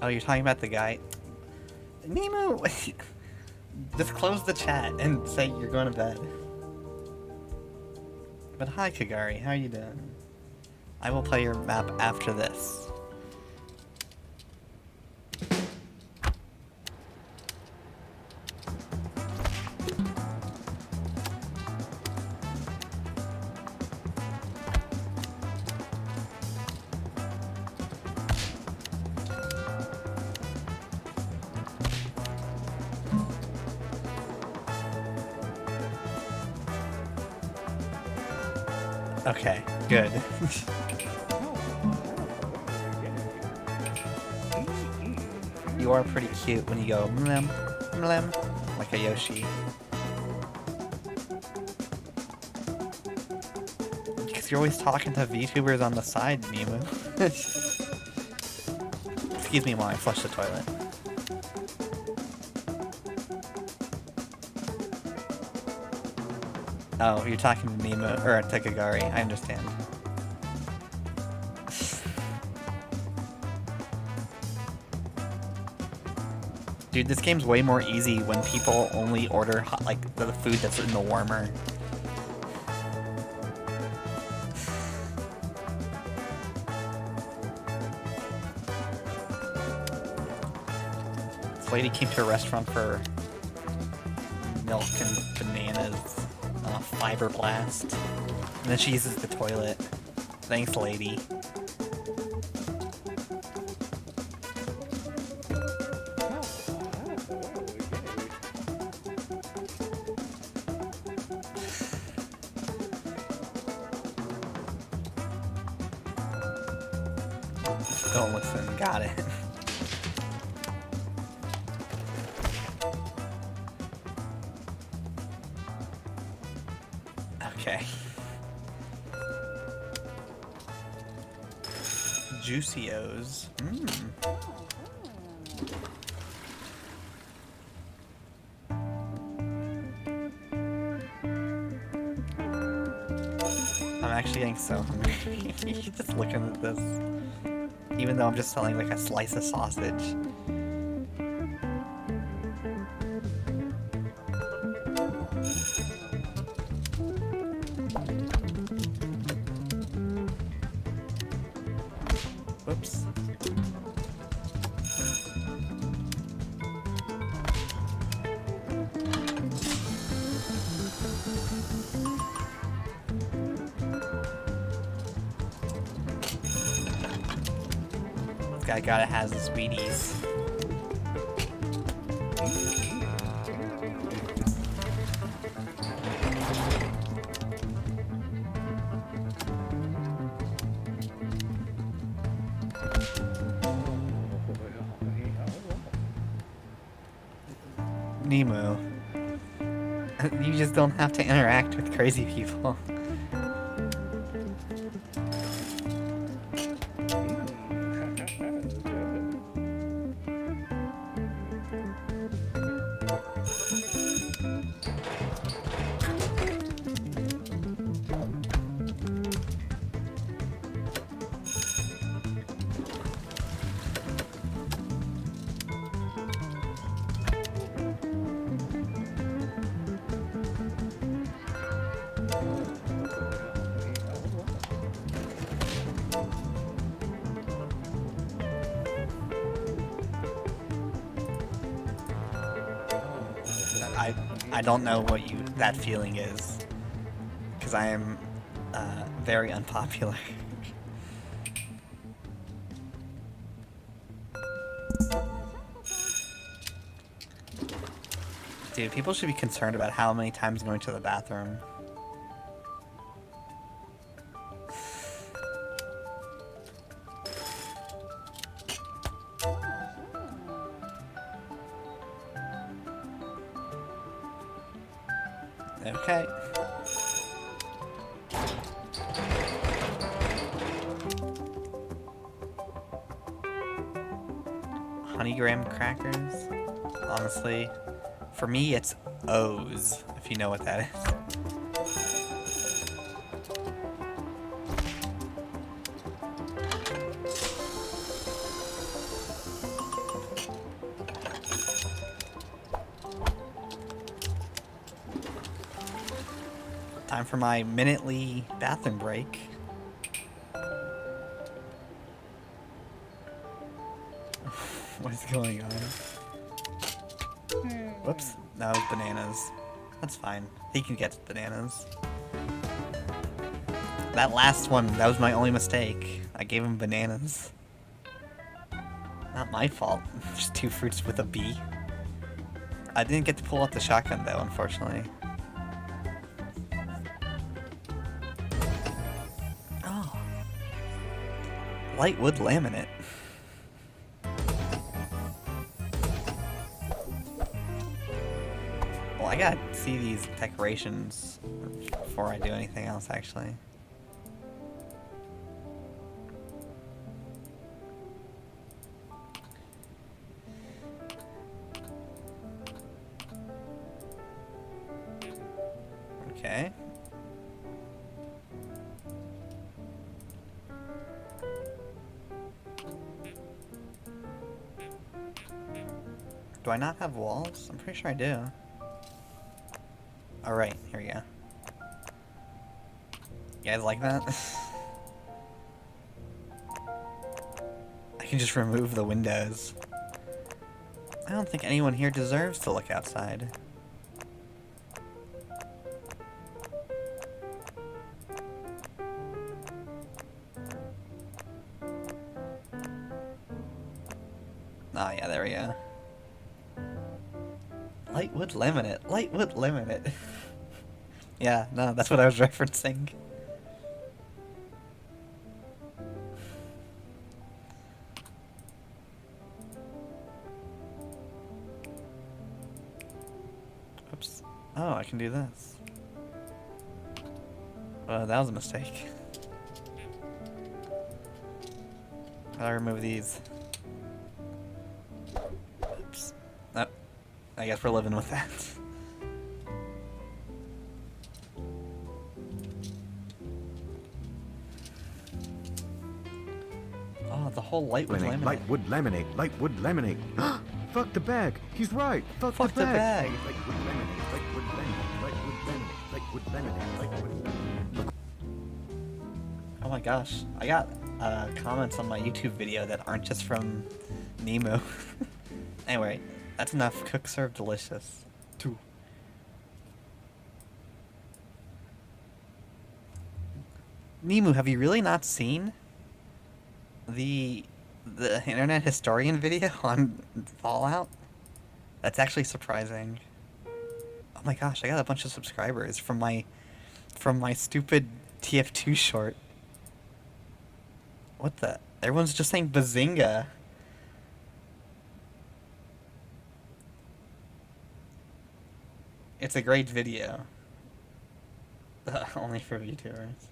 Oh, you're talking about the guy... Nemo! Just close the chat and say you're going to bed. But hi, Kagari, how are you doing? I will play your map after this. Okay, good. You are pretty cute when you go mlem, mlem, like a Yoshi. Because you're always talking to VTubers on the side, Nemu. Excuse me while I flush the toilet. Oh, you're talking to Nemo, or to Kagari, I understand. Dude, this game's way more easy when people only order hot, like the food that's in the warmer. This lady came to a restaurant for milk and bananas. Fiber blast. And then she uses the toilet. Thanks, lady. Don't listen. Got it. Okay. Juicios. I'm actually getting so hungry. Just looking at this. Even though I'm just selling like a slice of sausage. Whoops. This guy gotta has his Wheaties. Nemo. You just don't have to interact with crazy people. I don't know what you that feeling is. Because I am very unpopular. Dude, people should be concerned about how many times I'm going to the bathroom. Okay. Honey graham crackers? Honestly, for me it's O's, if you know what that is. Time for my minutely bathroom break. What is going on? Whoops. No, it was bananas. That's fine. He can get bananas. That last one, that was my only mistake. I gave him bananas. Not my fault. Just 2 fruits with a B. I didn't get to pull out the shotgun though, unfortunately. Oh. Light wood laminate. Well, I gotta see these decorations before I do anything else, actually. Okay. Do I not have walls? I'm pretty sure I do. Alright, here we go. You guys like that? I can just remove the windows. I don't think anyone here deserves to look outside. Oh yeah, there we go. Lightwood laminate. Lightwood laminate. Yeah, no, that's what I was referencing. Oops. Oh, I can do this. That was a mistake. How do I remove these? Oops. Oh, I guess we're living with that. Oh, the whole lightwood laminate. Lightwood laminate. Lightwood laminate. Fuck the bag. He's right. Fuck the bag. Lightwood laminate. Lightwood laminate. Lightwood laminate. Lightwood laminate. Lightwood. Oh my gosh, I got comments on my YouTube video that aren't just from Nemo. Anyway, that's enough. Cook, serve, delicious. 2. Nemu, have you really not seen the Internet Historian video on Fallout? That's actually surprising. Oh my gosh, I got a bunch of subscribers from my stupid TF2 short. What the? Everyone's just saying bazinga. It's a great video. Only for YouTubers.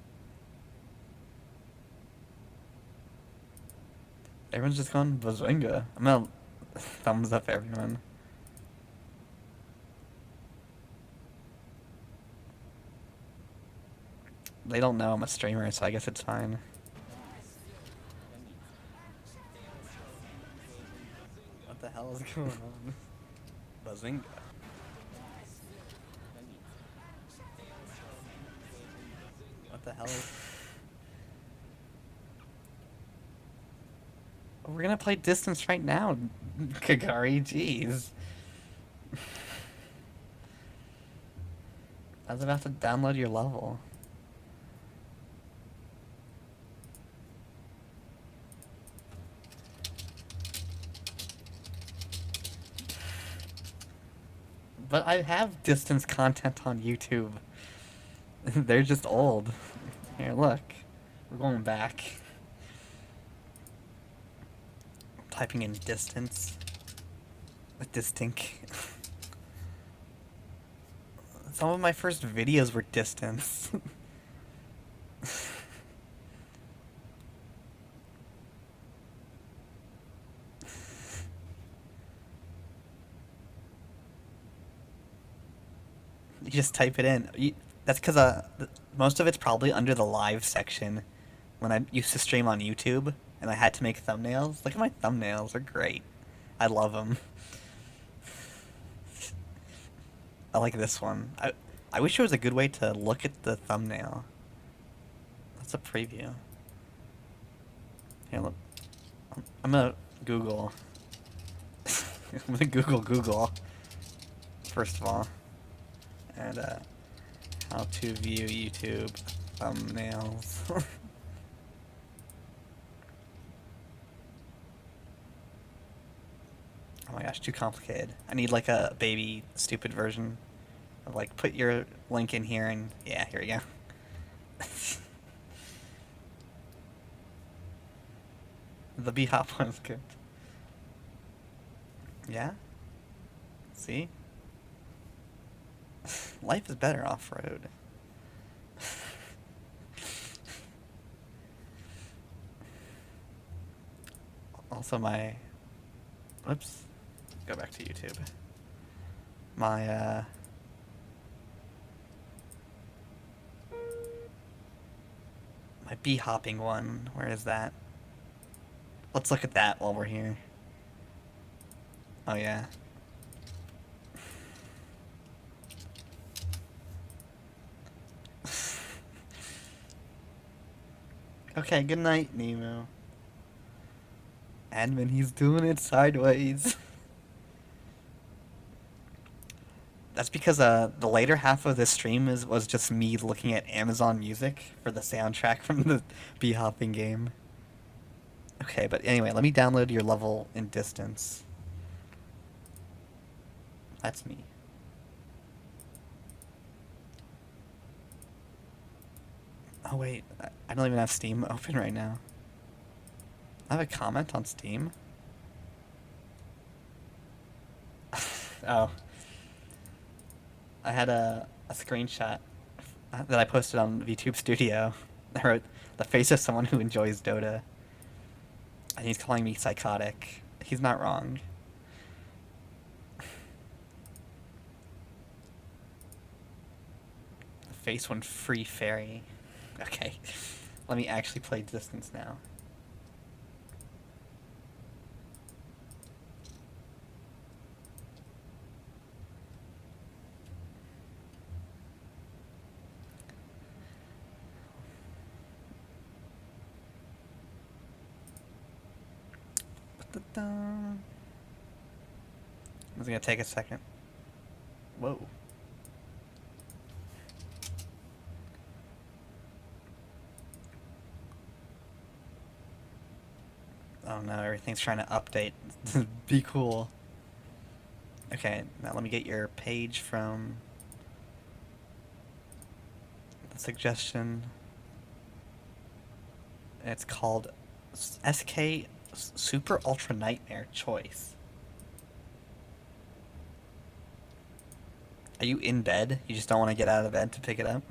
Everyone's just going bazinga. I'm gonna thumbs up everyone. They don't know I'm a streamer, so I guess it's fine. What the hell is going on? Bazinga. What the hell is... We're gonna play distance right now, Kagari, jeez. I was about to download your level. But I have distance content on YouTube. They're just old. Here, look. We're going back. I'm typing in distance. Distink. Some of my first videos were distance. You just type it in. That's because most of it's probably under the live section when I used to stream on YouTube and I had to make thumbnails. Look at my thumbnails. They're great. I love them. I like this one. I wish there was a good way to look at the thumbnail. That's a preview. Here, look. I'm gonna Google. I'm gonna Google. First of all. And, how to view YouTube thumbnails. Oh my gosh, too complicated. I need like a baby stupid version of like put your link in here and yeah, here we go. The B-hop one's good. Yeah? See? Life is better off-road. Also my... Whoops. Go back to YouTube. My, my bee-hopping one. Where is that? Let's look at that while we're here. Oh, yeah. Okay, good night, Nemo. Admin, he's doing it sideways. That's because the later half of this stream was just me looking at Amazon Music for the soundtrack from the bee hopping game. Okay, but anyway, let me download your level in distance. That's me. Oh wait, I don't even have Steam open right now. I have a comment on Steam? Oh. I had a screenshot that I posted on VTube Studio. I wrote, the face of someone who enjoys Dota. And he's calling me psychotic. He's not wrong. The face one free fairy. Okay. Let me actually play distance now. It's gonna take a second. Whoa. Oh no, everything's trying to update. Be cool. Okay, now let me get your page from the suggestion. It's called SK Super Ultra Nightmare Choice. Are you in bed? You just don't want to get out of bed to pick it up?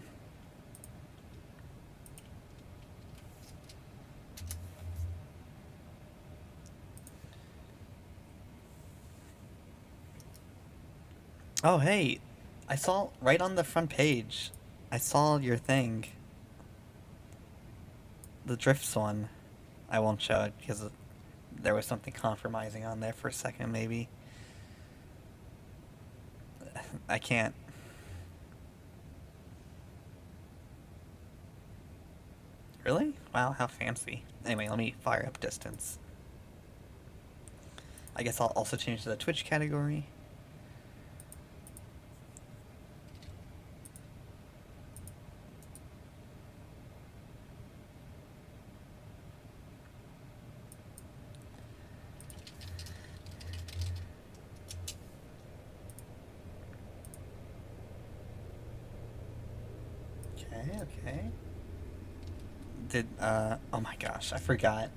Oh, hey. I saw right on the front page. I saw your thing. The drifts one. I won't show it because there was something compromising on there for a second, maybe. I can't. Really? Wow, how fancy. Anyway, let me fire up distance. I guess I'll also change the Twitch category. Okay. Oh my gosh, I forgot.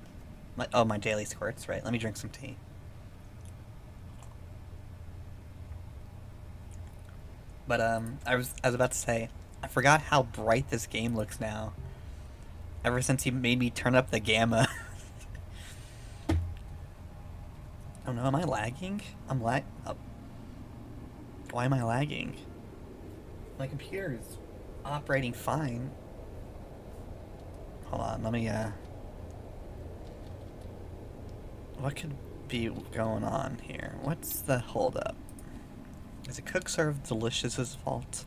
My daily squirts, right? Let me drink some tea. But, I was about to say, I forgot how bright this game looks now. Ever since you made me turn up the gamma. Oh no, am I lagging? Why am I lagging? My computer is operating fine. Hold on, let me, what could be going on here? What's the holdup? Is it Cook Serve Delicious's fault?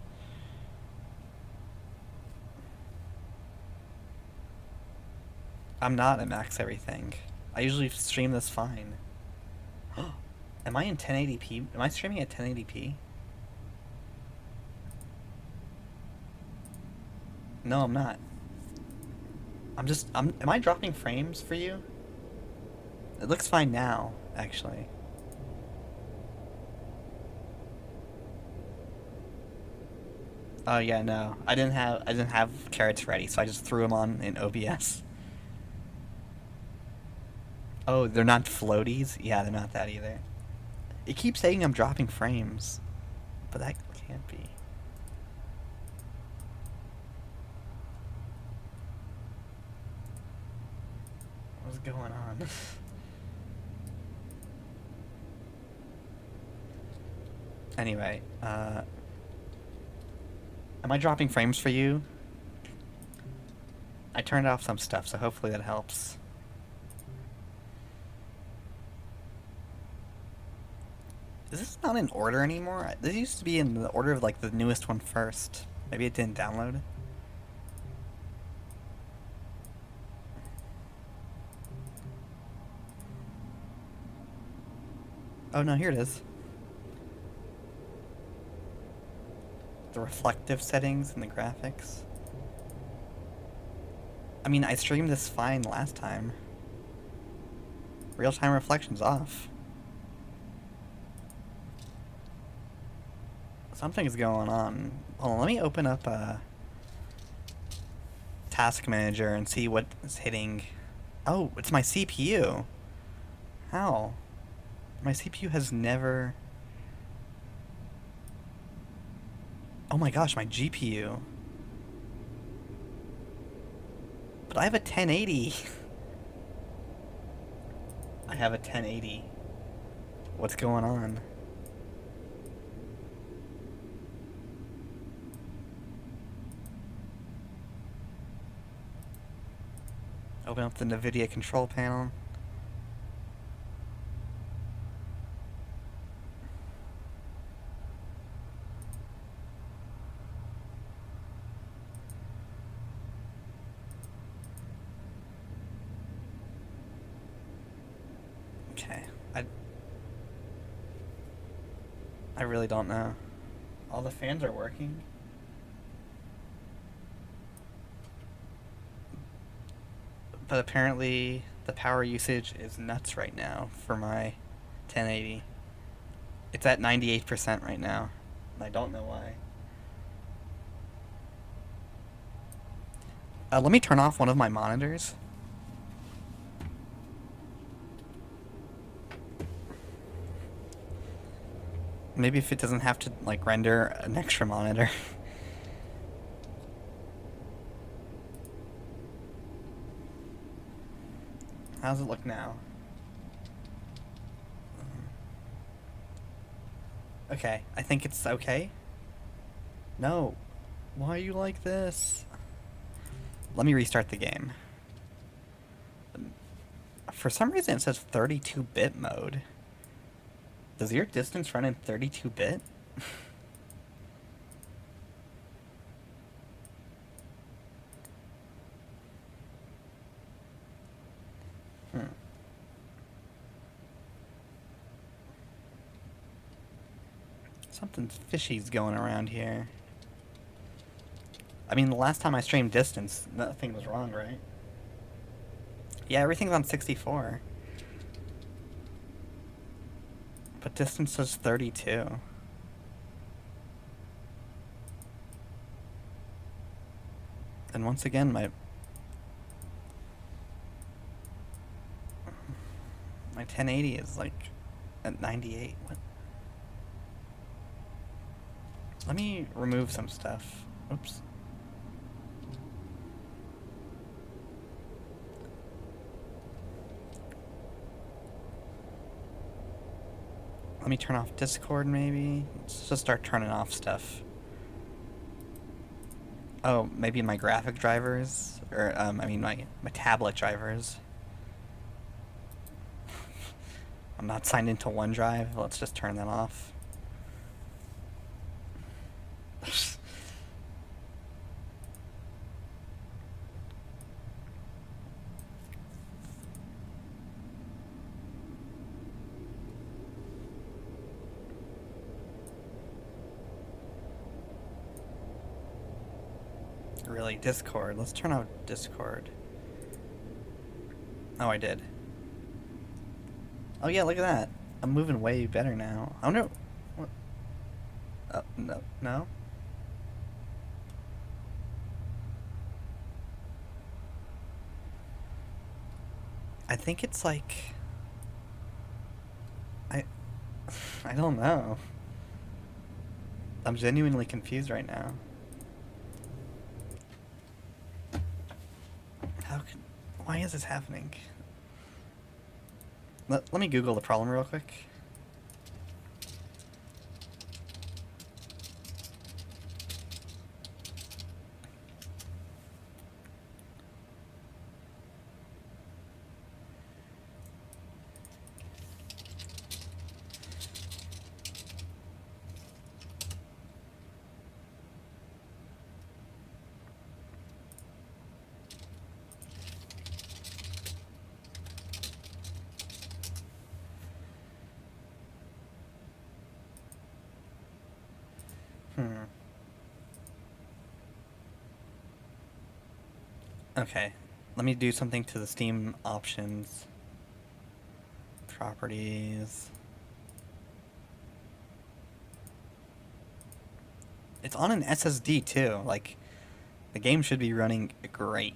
I'm not at max everything. I usually stream this fine. Am I in 1080p? Am I streaming at 1080p? No, I'm not. Am I dropping frames for you? It looks fine now, actually. Oh yeah, no. I didn't have carrots ready, so I just threw them on in OBS. Oh, they're not floaties? Yeah, they're not that either. It keeps saying I'm dropping frames, but that can't be. What's going on? Anyway, am I dropping frames for you? I turned off some stuff, so hopefully that helps. Is this not in order anymore? This used to be in the order of, like, the newest one first. Maybe it didn't download? Oh no, here it is. The reflective settings and the graphics. I mean, I streamed this fine last time. Real-time reflection's off. Something's going on. Hold on, let me open up Task Manager and see what is hitting. Oh, it's my CPU. How? My CPU has never... Oh my gosh, my GPU. But I have a 1080. I have a 1080. What's going on? Open up the NVIDIA control panel. Okay, I really don't know. All the fans are working. But apparently the power usage is nuts right now for my 1080. It's at 98% right now. And I don't know why. Let me turn off one of my monitors. Maybe if it doesn't have to, like, render an extra monitor. How's it look now? Okay, I think it's okay. No. Why are you like this? Let me restart the game. For some reason it says 32-bit mode. Does your distance run in 32-bit? Something fishy's going around here. I mean, the last time I streamed distance, nothing was wrong, right? Yeah, everything's on 64. But distance says 32. And once again, my 1080 is like at 98. What? Let me remove some stuff. Oops. Let me turn off Discord, maybe. Let's just start turning off stuff. Oh, maybe my graphic drivers, or I mean my tablet drivers. I'm not signed into OneDrive. Let's just turn that off. Really, Discord. Let's turn out Discord. Oh, I did. Oh yeah, look at that. I'm moving way better now. I wonder... What? Oh, no. No? I think it's like... I don't know. I'm genuinely confused right now. Why is this happening? Let me Google the problem real quick. Okay, let me do something to the Steam options. Properties. It's on an SSD too, like, the game should be running great.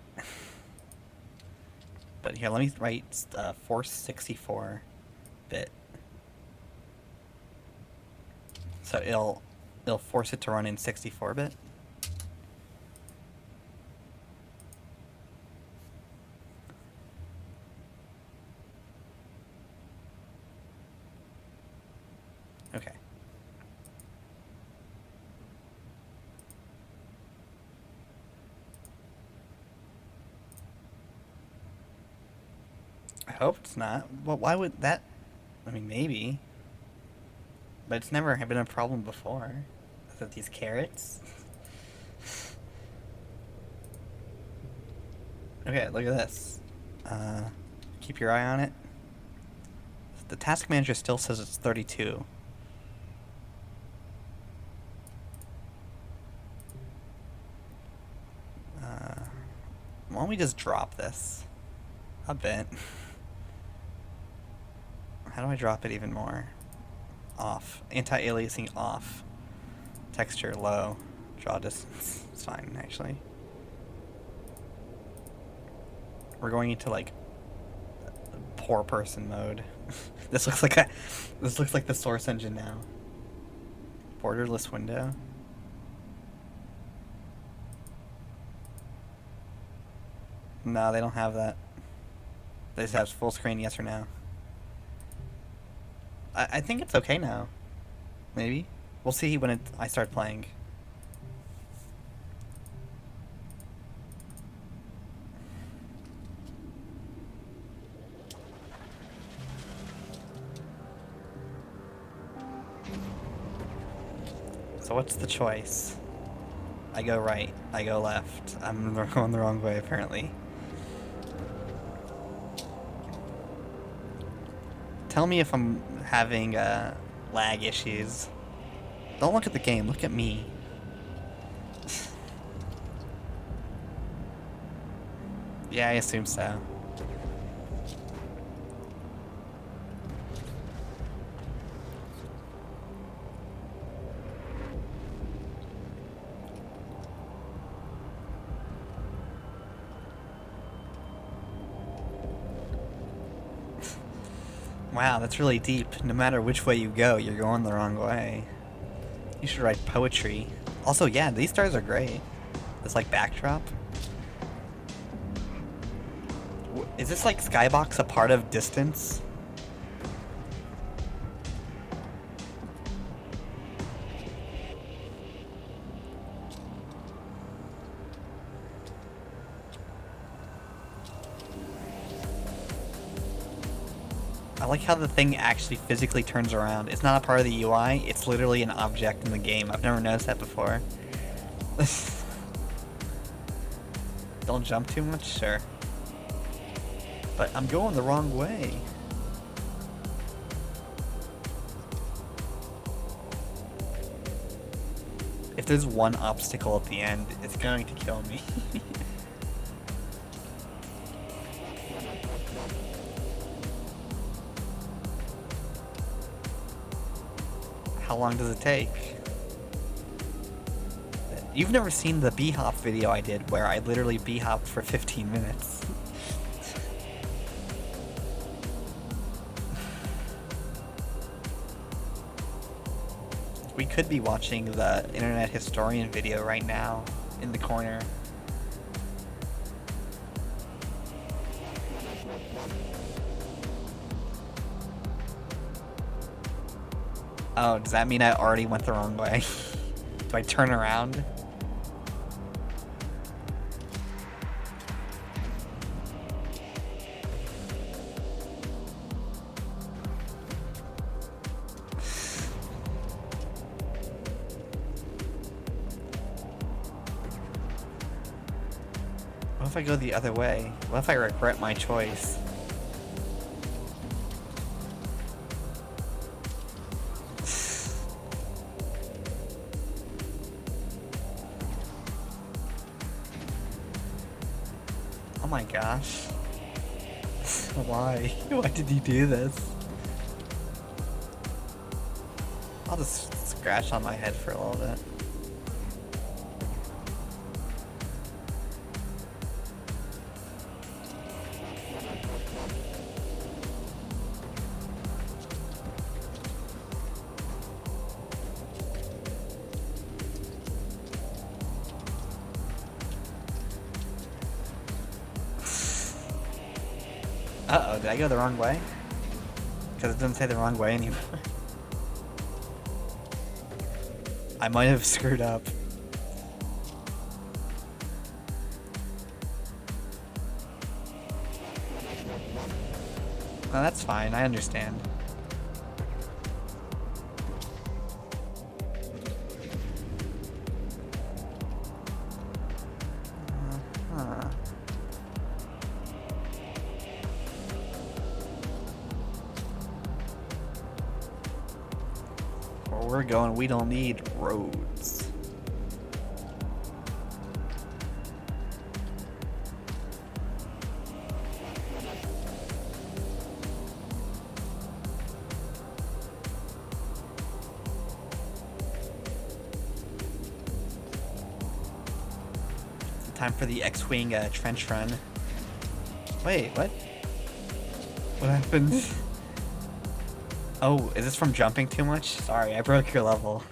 But here, let me write 464-bit. So it'll force it to run in 64-bit. Okay. I hope it's not. Well, why would that... I mean, maybe. But it's never been a problem before. With these carrots. Okay, look at this. Keep your eye on it. The task manager still says it's 32. Why don't we just drop this a bit? How do I drop it even more? Off. Anti-aliasing off. Texture low. Draw distance. It's fine, actually. We're going into, like, poor person mode. This looks like the source engine now. Borderless window. No, they don't have that. They just have full screen yes or no. I think it's okay now. Maybe. We'll see when I start playing. So what's the choice? I go right, I go left. I'm going the wrong way, apparently. Tell me if I'm having lag issues. Don't look at the game, look at me. Yeah, I assume so. Wow, that's really deep. No matter which way you go, you're going the wrong way. You should write poetry. Also, yeah, these stars are great. This, like, backdrop. Is this, like, Skybox a part of Distance? I like how the thing actually physically turns around. It's not a part of the UI, it's literally an object in the game. I've never noticed that before. Don't jump too much? Sure. But I'm going the wrong way. If there's one obstacle at the end, it's going to kill me. How long does it take? You've never seen the bee-hop video I did where I literally bee-hopped for 15 minutes. We could be watching the Internet Historian video right now in the corner. Oh, does that mean I already went the wrong way? Do I turn around? What if I go the other way? What if I regret my choice? Oh my gosh. Why? Why did you do this? I'll just scratch on my head for a little bit. Uh-oh, did I go the wrong way? Because it doesn't say the wrong way anymore. I might have screwed up. No, that's fine, I understand. Where we're going, we don't need roads. It's time for the X-Wing trench run. Wait, what? What happened? Oh, is this from jumping too much? Sorry, I broke your level.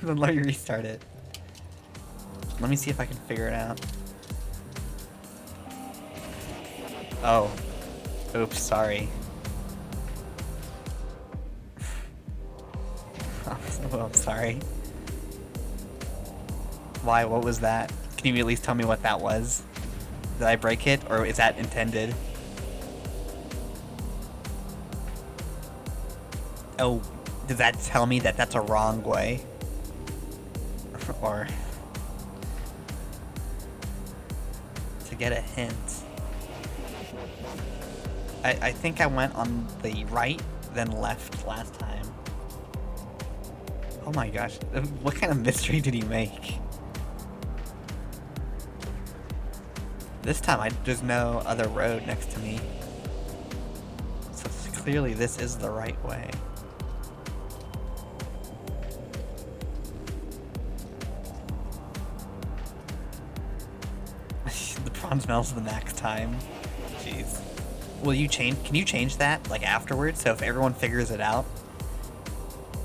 Then let me restart it. Let me see if I can figure it out. Oh. Oops, sorry. Oh, I'm sorry. Why? What was that? Can you at least tell me what that was? Did I break it, or is that intended? Oh, does that tell me that that's a wrong way? Or... to get a hint. I think I went on the right, then left last time. Oh my gosh, what kind of mystery did he make? This time there's no other road next to me. So clearly this is the right way. The prawn smells the next time. Jeez. Will you change? Can you change that like afterwards? So if everyone figures it out,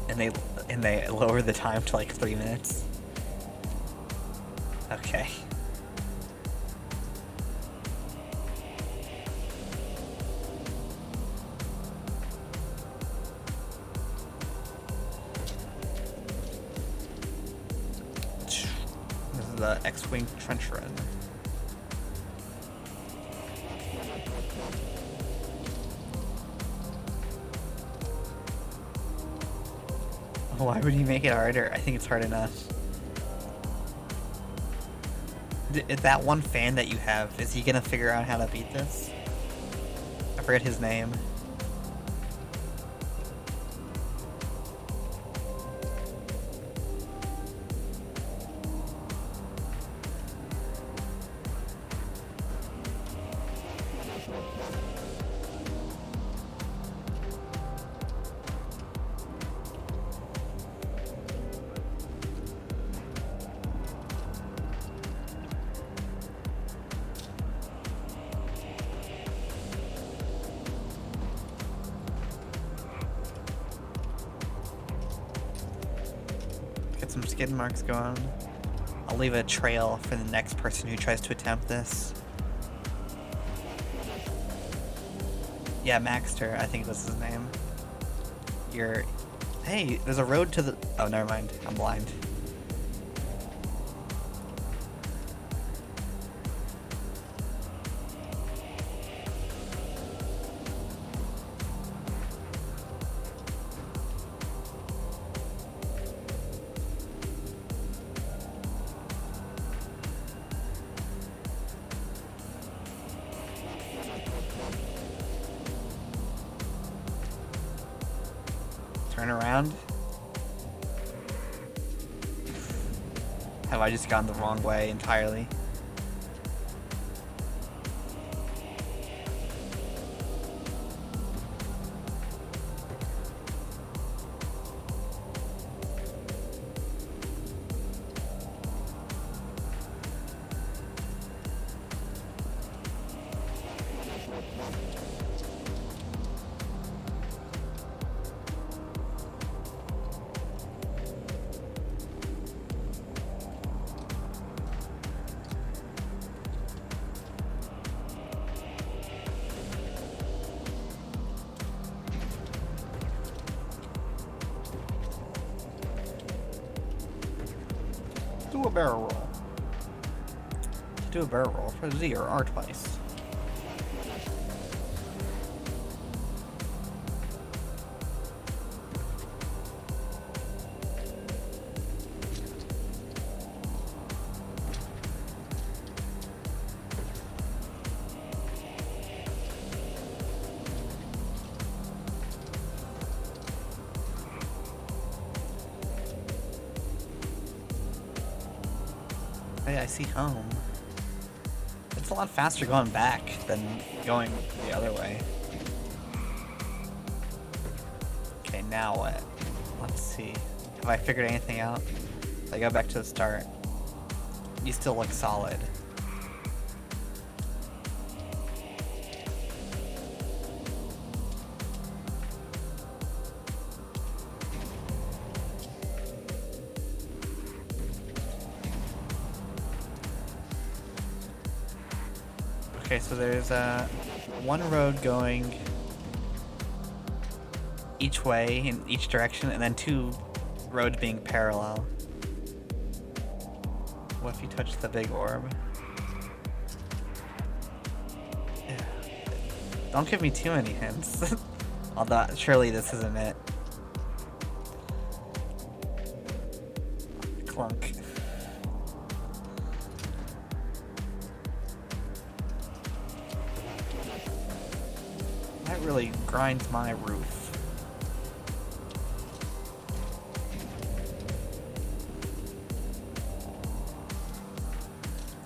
and they lower the time to like 3 minutes. Okay. This is the X-Wing trench run. Why would he make it harder? I think it's hard enough. Is that one fan that you have, is he gonna figure out how to beat this? I forget his name. Get some skid marks going. I'll leave a trail for the next person who tries to attempt this. Yeah, Maxter, I think this is his name. Hey, there's a road to the... Oh, never mind. I'm blind. Turn around. Have I just gone the wrong way entirely? Do a barrel roll. Do a barrel roll for Z or R twice. Hey, I see home. It's a lot faster going back than going the other way. Okay, now what? Let's see. Have I figured anything out? I go back to the start. You still look solid. Okay, so there's one road going each way in each direction, and then two roads being parallel. What if you touch the big orb? Don't give me too many hints. Although, surely this isn't it. Clunk. That really grinds my roof.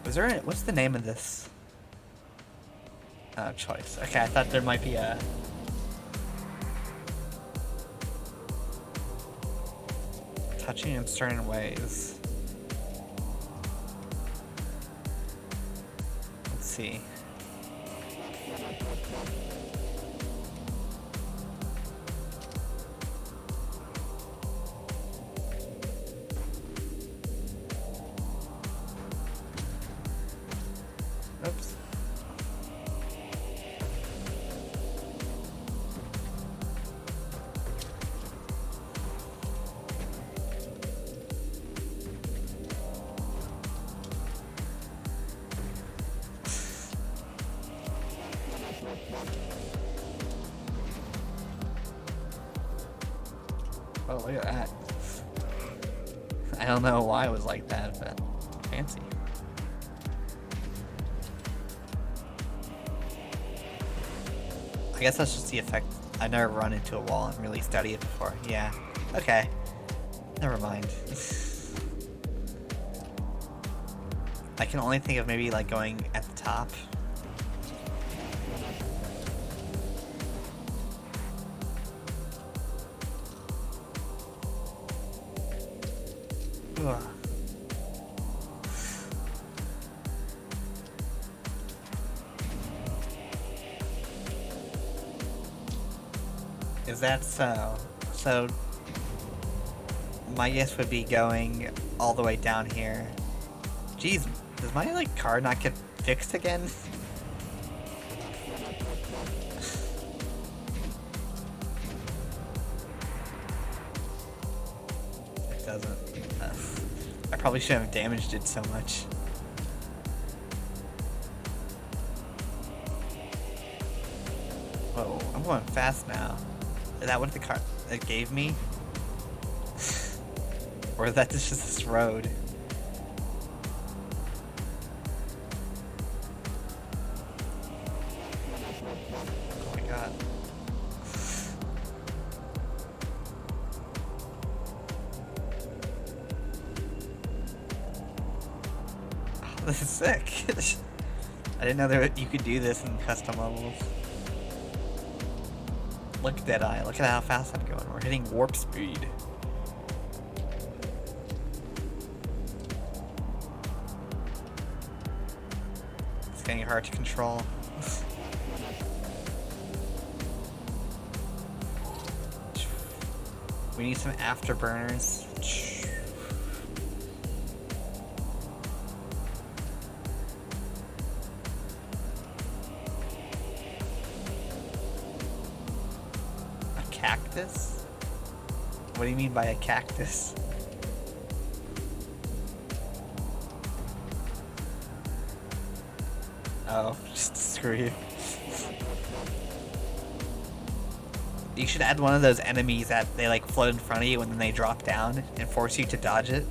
Is there what's the name of this choice? Okay, I thought there might be a... touching in certain ways. Let's see. Oops. Oh, look at that. I don't know why it was like that, but fancy. I guess that's just the effect. I've never run into a wall and really studied it before. Yeah. Okay. Never mind. I can only think of maybe like going at the top. Ugh. Is that so? So, my guess would be going all the way down here. Jeez, does my like car not get fixed again? It doesn't. I probably shouldn't have damaged it so much. Whoa, I'm going fast now. Is that what the car it gave me? Or is that just this road? Oh my god. Oh, this is sick. I didn't know that you could do this in custom levels. Look, Deadeye. Look at how fast I'm going. We're hitting warp speed. It's getting hard to control. We need some afterburners. Cactus? What do you mean by a cactus? Oh, just to screw you. You should add one of those enemies that they like float in front of you and then they drop down and force you to dodge it.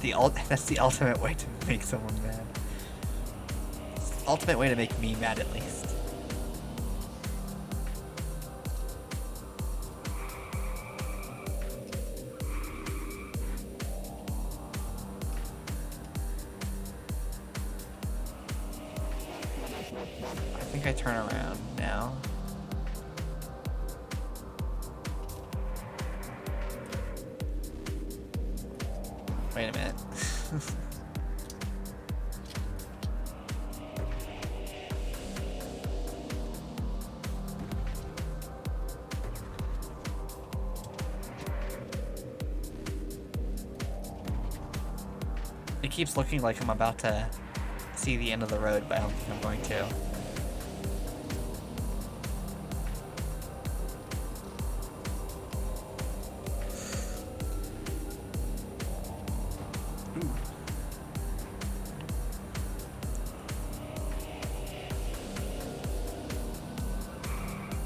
That's the ultimate way to make someone mad. It's the ultimate way to make me mad, at least. I think I turn around now. Wait a minute. It keeps looking like I'm about to see the end of the road, but I don't think I'm going to.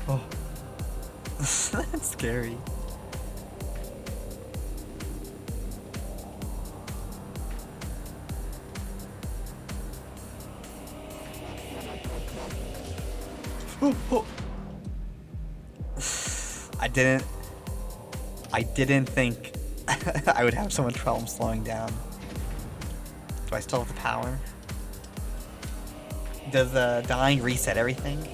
Oh. That's scary. Oh, oh. I didn't think I would have so much problem slowing down. Do I still have the power? Does dying reset everything?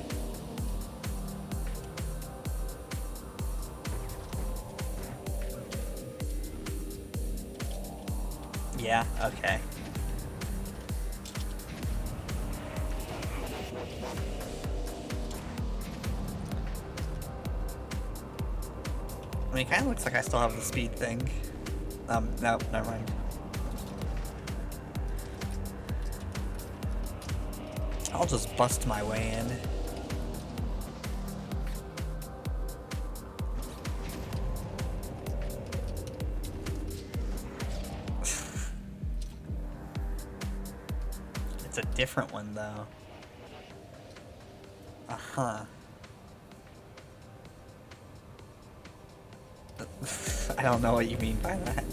Yeah, okay. I mean, it kind of looks like I still have the speed thing. No, never mind. I'll just bust my way in. It's a different one, though. Uh-huh. I don't know what you mean by that.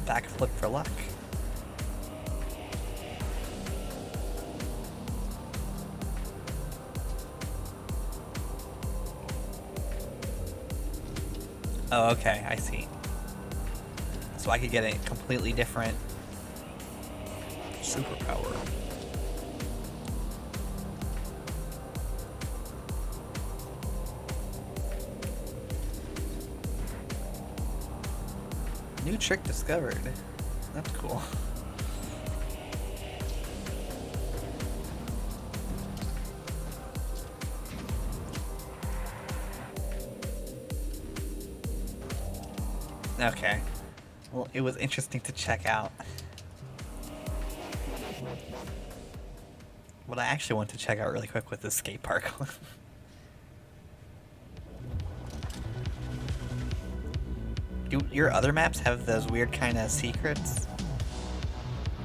Backflip for luck. Oh, okay, I see. So I could get a completely different superpower. New trick discovered. That's cool. Okay. Well, it was interesting to check out. What I actually want to check out really quick was the skate park. Do your other maps have those weird kind of secrets?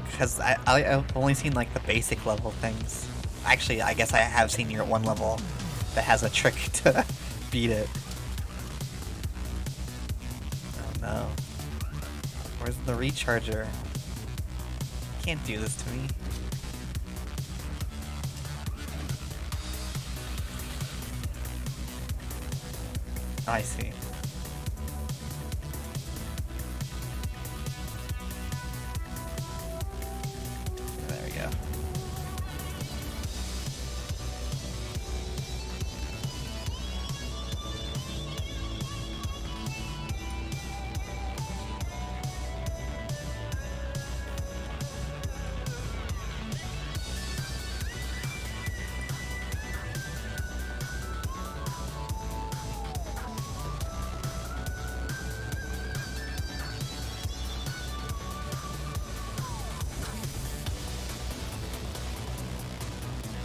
Because I've only seen like the basic level things. Actually, I guess I have seen your one level that has a trick to beat it. Oh no. Where's the recharger? You can't do this to me. Oh, I see. There we go.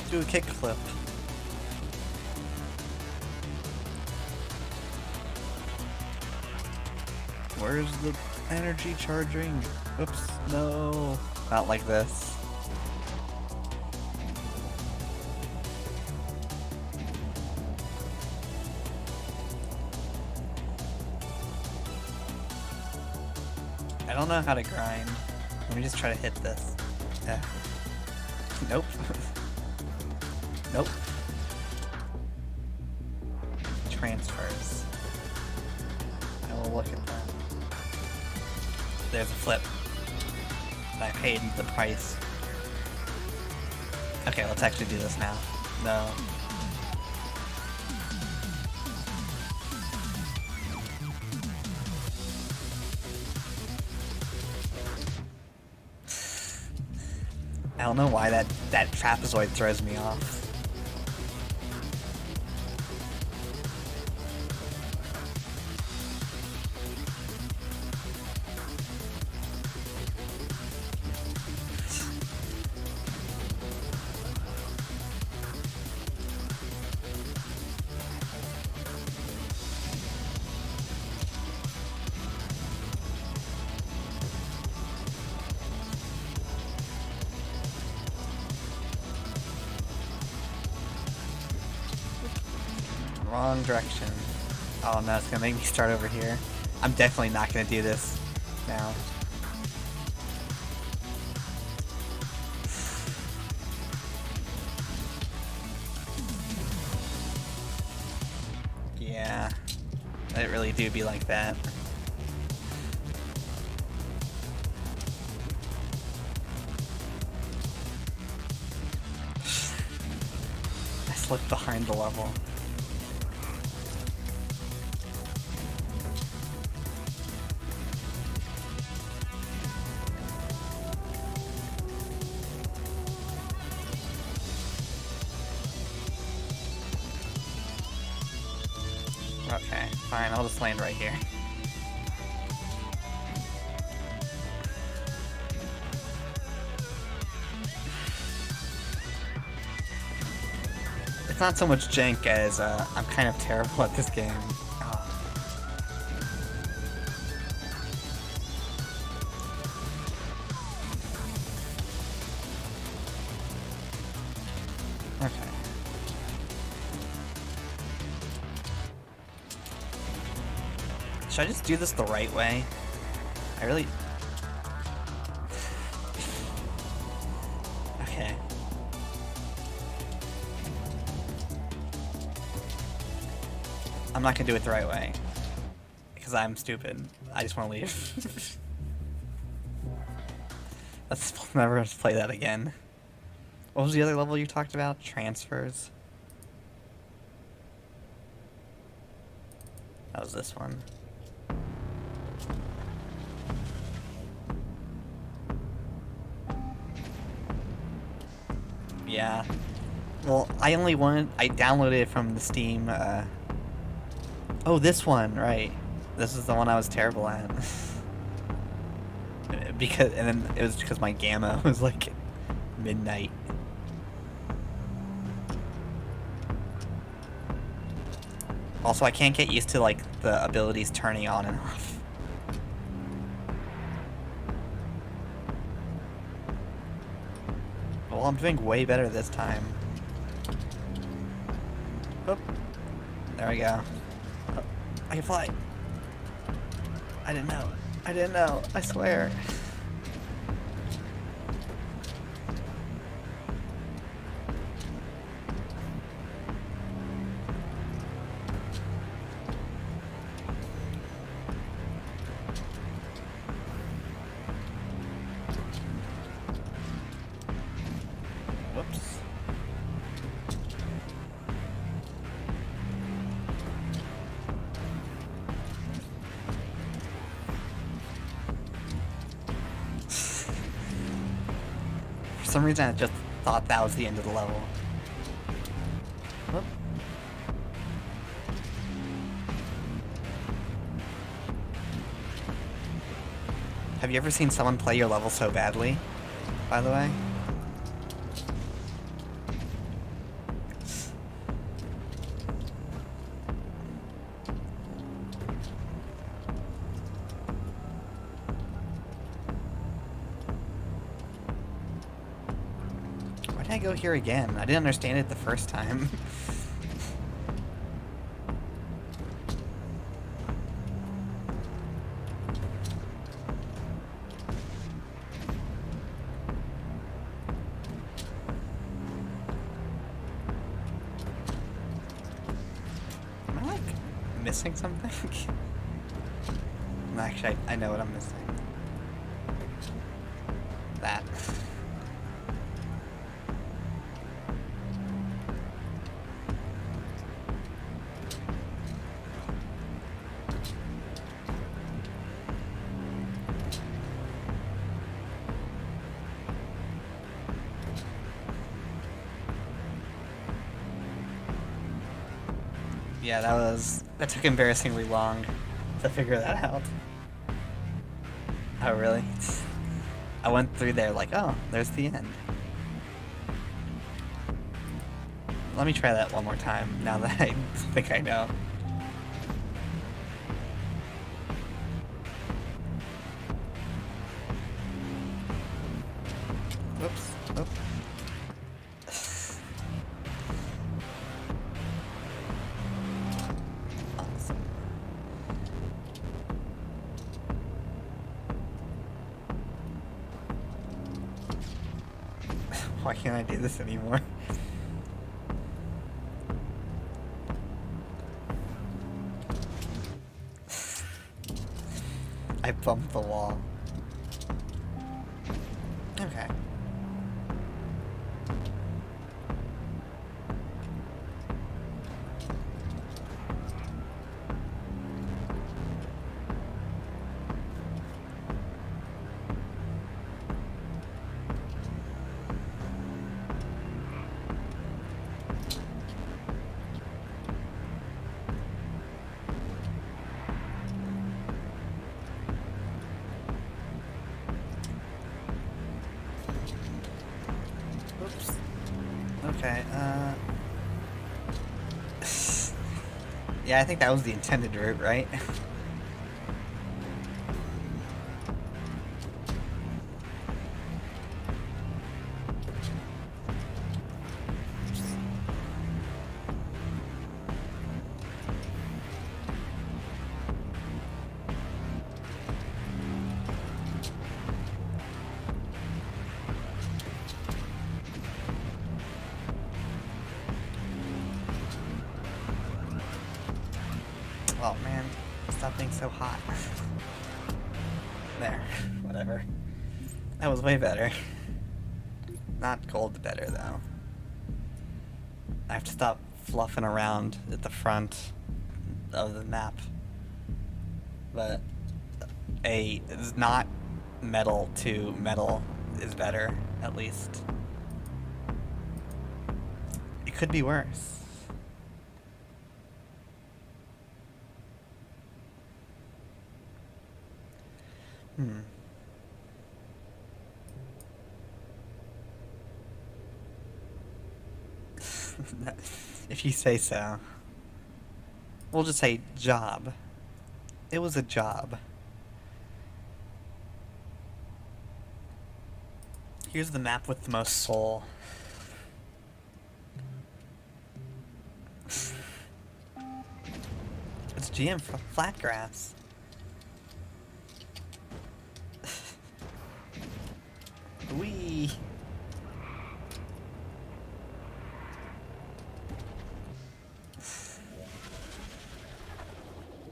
Do a kickflip. Where's the energy charging? Oops, no. Not like this. I don't know how to grind. Let me just try to hit this. Yeah. Nope. Nope. Transfers. I will look at that. There's a flip. I paid the price. Okay, let's actually do this now. No. I don't know why that trapezoid throws me off. Wrong direction. Oh no, it's gonna make me start over here. I'm definitely not gonna do this now. Yeah, it really do be like that. I slipped behind the level. Fine, I'll just land right here. It's not so much jank as I'm kind of terrible at this game. Oh. Okay. Should I just do this the right way? I really... Okay. I'm not gonna do it the right way. Because I'm stupid. I just want to leave. Let's never play that again. What was the other level you talked about? Transfers? That was this one. Yeah. Well, I downloaded it from the Steam, Oh, this one, right. This is the one I was terrible at. And then it was because my gamma was like midnight. Also, I can't get used to like the abilities turning on and off. Well, I'm doing way better this time. Oop. There we go. Oh, I can fly. I didn't know. I didn't know. I swear. Whoops. For some reason, I just thought that was the end of the level. Whoop. Have you ever seen someone play your level so badly, by the way? Why did I go here again? I didn't understand it the first time. Am I like missing something? Actually, I know what I'm missing. That. Yeah, that took embarrassingly long to figure that out. Oh, really? I went through there like, oh, there's the end. Let me try that one more time, now that I think I know. Whoops. Oop. Awesome. Why can't I do this anymore? I bumped the wall. Okay. Yeah, I think that was the intended route, right? Oh man, stop being so hot. There, whatever. That was way better. Not cold better though. I have to stop fluffing around at the front of the map. But a is not metal to metal is better, at least. It could be worse. If you say so. We'll just say job. It was a job. Here's the map with the most soul. It's GM Flatgrass. Wee.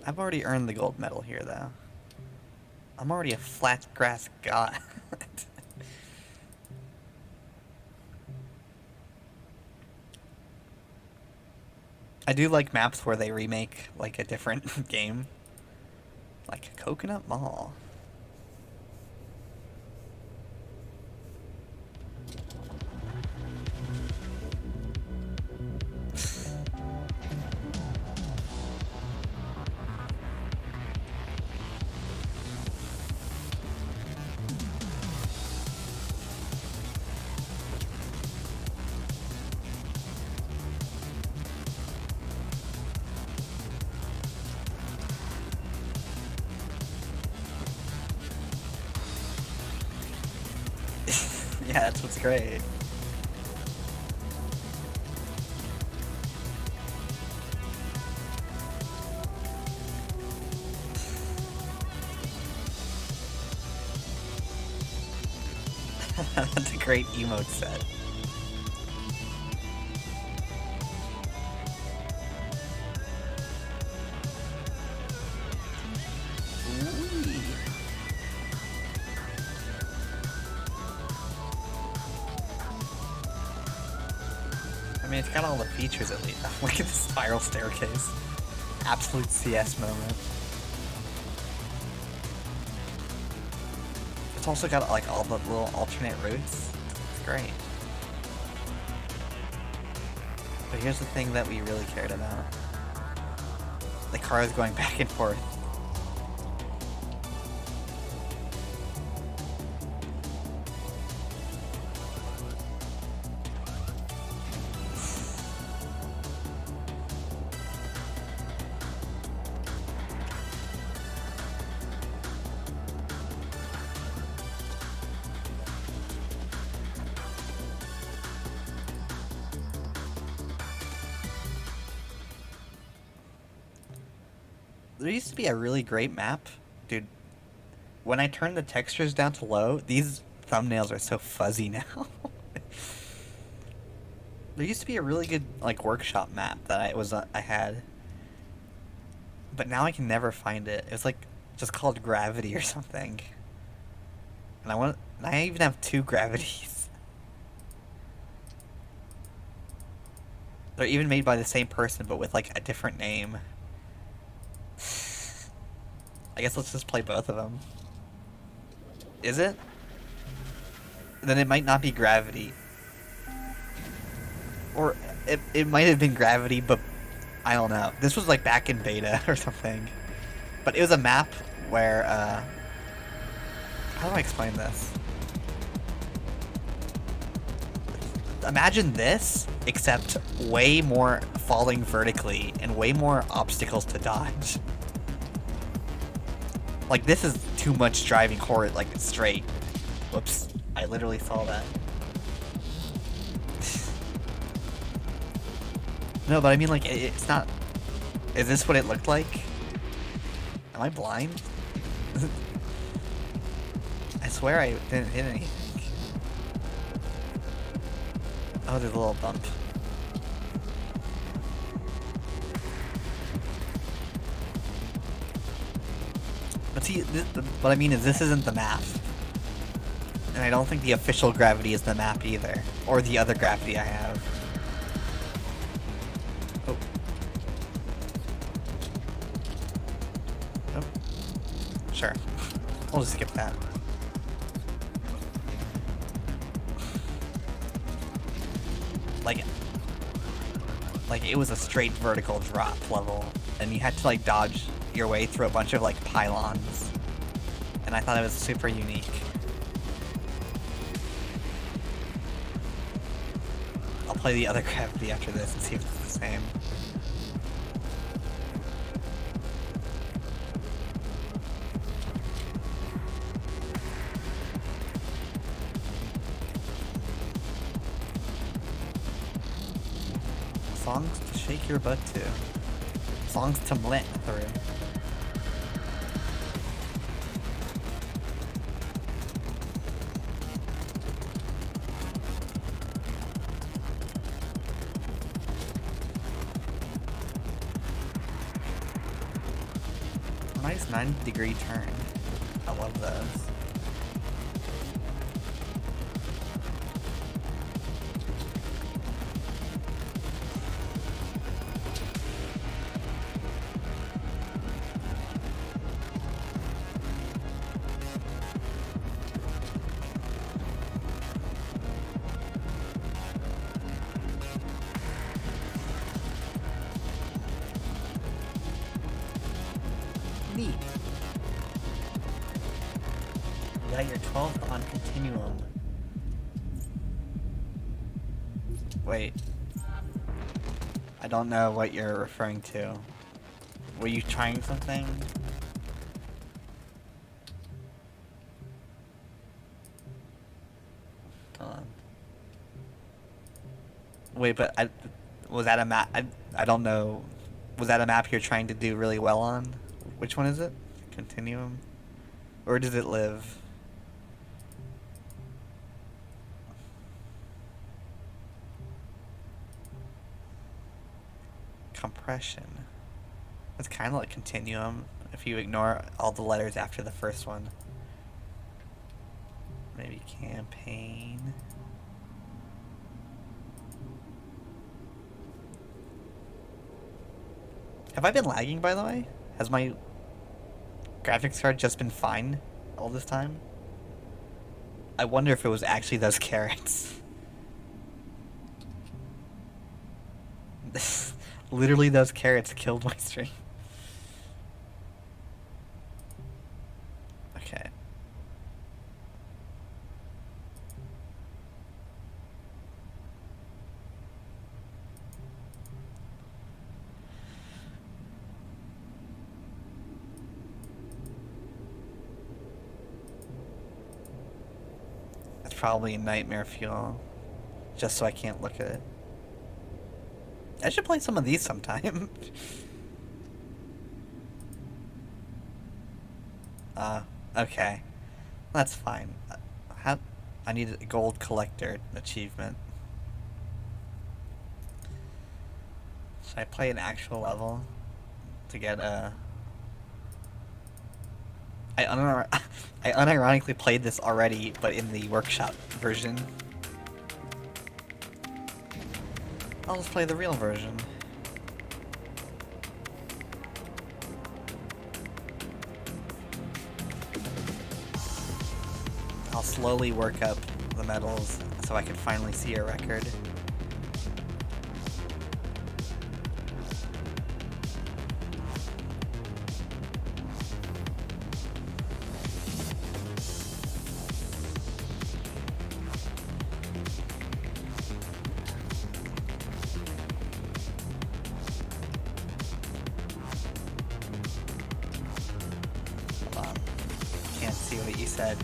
I've already earned the gold medal here, though. I'm already a flat grass god. I do like maps where they remake, like, a different game. Like Coconut Mall. Yeah, that's what's great. That's a great emote set. I mean, it's got all the features at least. Look at the spiral staircase. Absolute CS moment. It's also got like all the little alternate routes. It's great. But here's the thing that we really cared about. The cars going back and forth. There used to be a really great map. Dude, when I turn the textures down to low, these thumbnails are so fuzzy now. There used to be a really good, like, workshop map that I had. But now I can never find it. It was, like, just called Gravity or something. And I even have 2 gravities. They're even made by the same person, but with, like, a different name. I guess let's just play both of them. Is it? Then it might not be Gravity. Or it might have been Gravity, but I don't know. This was like back in beta or something. But it was a map where, how do I explain this? Imagine this, except way more falling vertically and way more obstacles to dodge. Like, this is too much driving forward, like, straight. Whoops. I literally saw that. No, but I mean, like, it's not... Is this what it looked like? Am I blind? I swear I didn't hit anything. Oh, there's a little bump. But see, what I mean is this isn't the map. And I don't think the official gravity is the map either. Or the other gravity I have. Oh. Oh. Sure. We'll just skip that. Like it was a straight vertical drop level, and you had to like dodge your way through a bunch of like pylons, and I thought it was super unique. I'll play the other gravity after this and see if it's the same. Songs to shake your butt to. Songs to mlet through. Nice 90-degree turn. I love those. Neat. You got your 12th on Continuum. Wait. I don't know what you're referring to. Were you trying something? Hold on. Wait, but was that a map? I don't know. Was that a map you're trying to do really well on? Which one is it? Continuum? Or does it live? Compression. It's kind of like Continuum if you ignore all the letters after the first one. Maybe campaign. Have I been lagging, by the way? Has my graphics card just been fine all this time? I wonder if it was actually those carrots. Literally those carrots killed my stream. Okay. Probably nightmare fuel, just so I can't look at it. I should play some of these sometime. Okay, that's fine. I need a gold collector achievement. Should I play an actual level to get a? I unironically played this already, but in the workshop version. I'll just play the real version. I'll slowly work up the medals so I can finally see a record. what you said.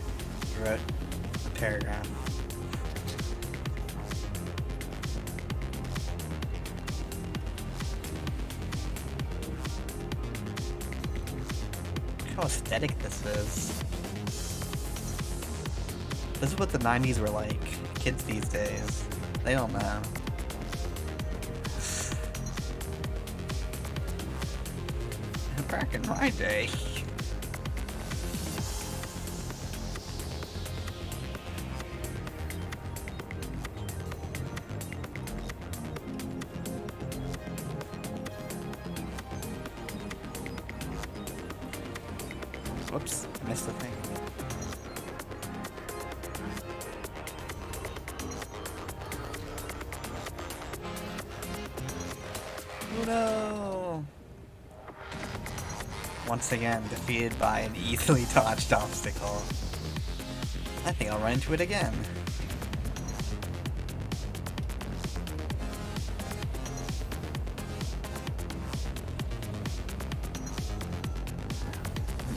You wrote a paragraph. Look how aesthetic this is. This is what the 90s were like. Kids these days, they don't know. Back in my day. Whoops, I missed the thing. Oh no! Once again, defeated by an easily dodged obstacle. I think I'll run into it again.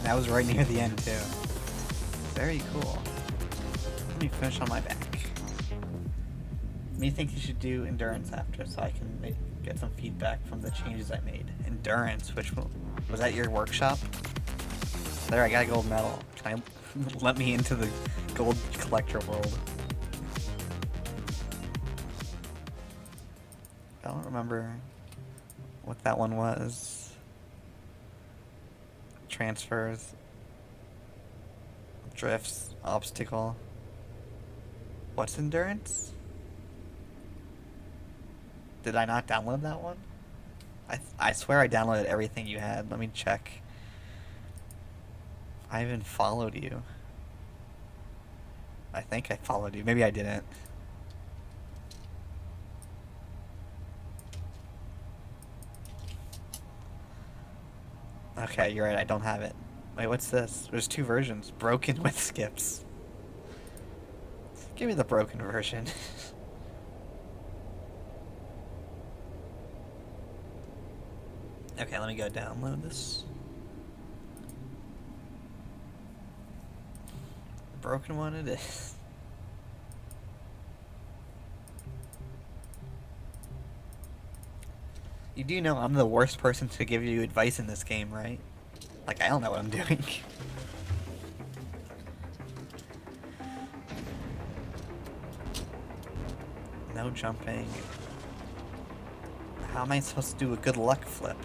That was right near the end too. Very cool. Let me finish on my back. Me think you should do endurance after, so I can get some feedback from the changes I made. Endurance, which was that your workshop? There, I got a gold medal. Can I let me into the gold collector world? I don't remember what that one was. Transfers, drifts, obstacle. What's endurance? Did I not download that one? I swear I downloaded everything you had. Let me check. I even followed you. I think I followed you. Maybe I didn't. Okay, you're right, I don't have it. Wait, what's this? There's two versions. Broken with skips. Give me the broken version. Okay, let me go download this. The broken one it is. You do know I'm the worst person to give you advice in this game, right? Like, I don't know what I'm doing. No jumping. How am I supposed to do a good luck flip?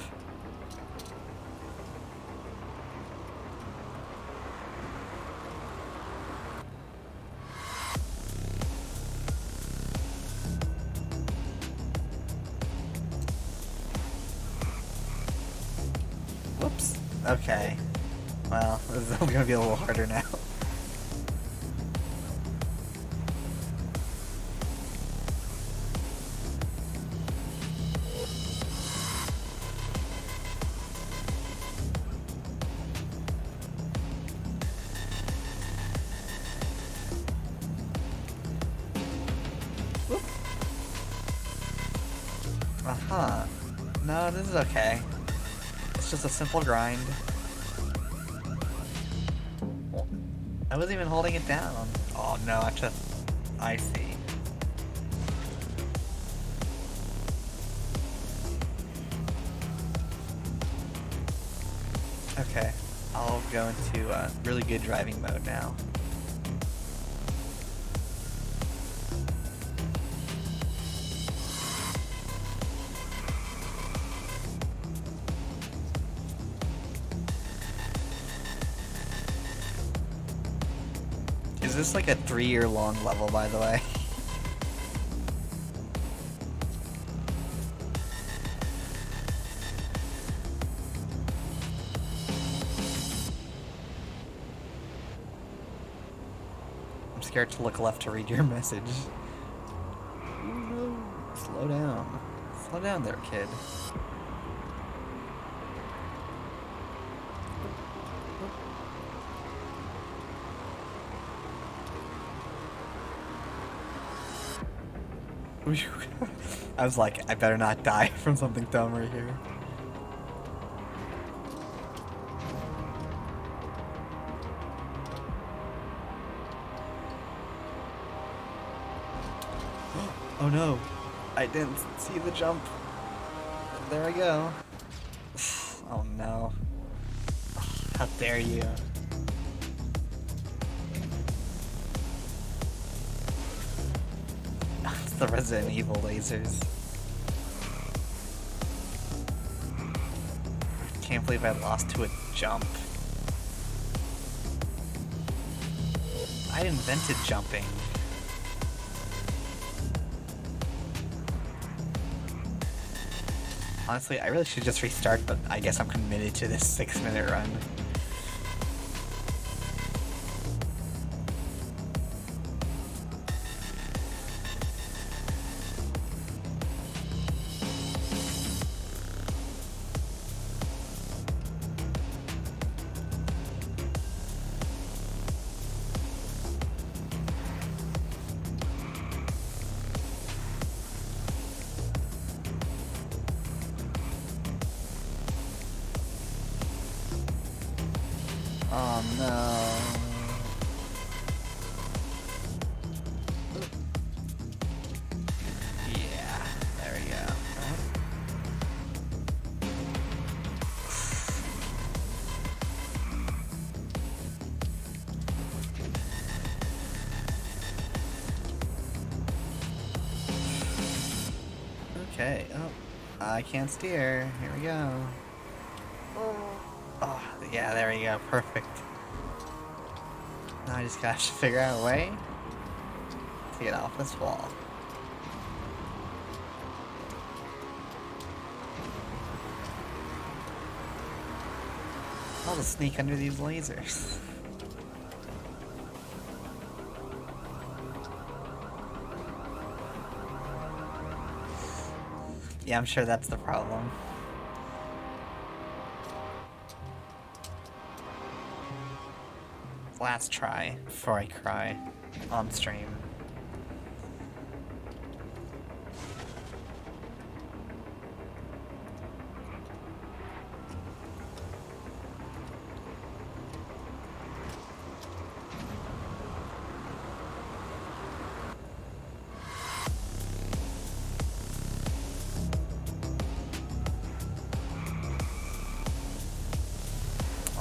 Whoops. Okay. Well, this is gonna be a little harder now. Whoop. Uh-huh. No, this is okay. It's just a simple grind. I wasn't even holding it down. Oh no, I see. Okay, I'll go into really good driving mode now. Is this like a 3-year-long level, by the way? I'm scared to look left to read your message. Oh no. Slow down. Slow down there, kid. I was like, I better not die from something dumb right here. Oh no, I didn't see the jump. There I go. Oh no. How dare you. It's the Resident Evil lasers. Can't believe I lost to a jump. I invented jumping. Honestly, I really should just restart, but I guess I'm committed to this 6-minute run. Oh no. Yeah, there we go. Okay, oh, I can't steer. Here we go. Oh, yeah, there we go. Perfect. Now I just gotta figure out a way to get off this wall. I'll just sneak under these lasers. Yeah, I'm sure that's the problem. Last try before I cry on stream.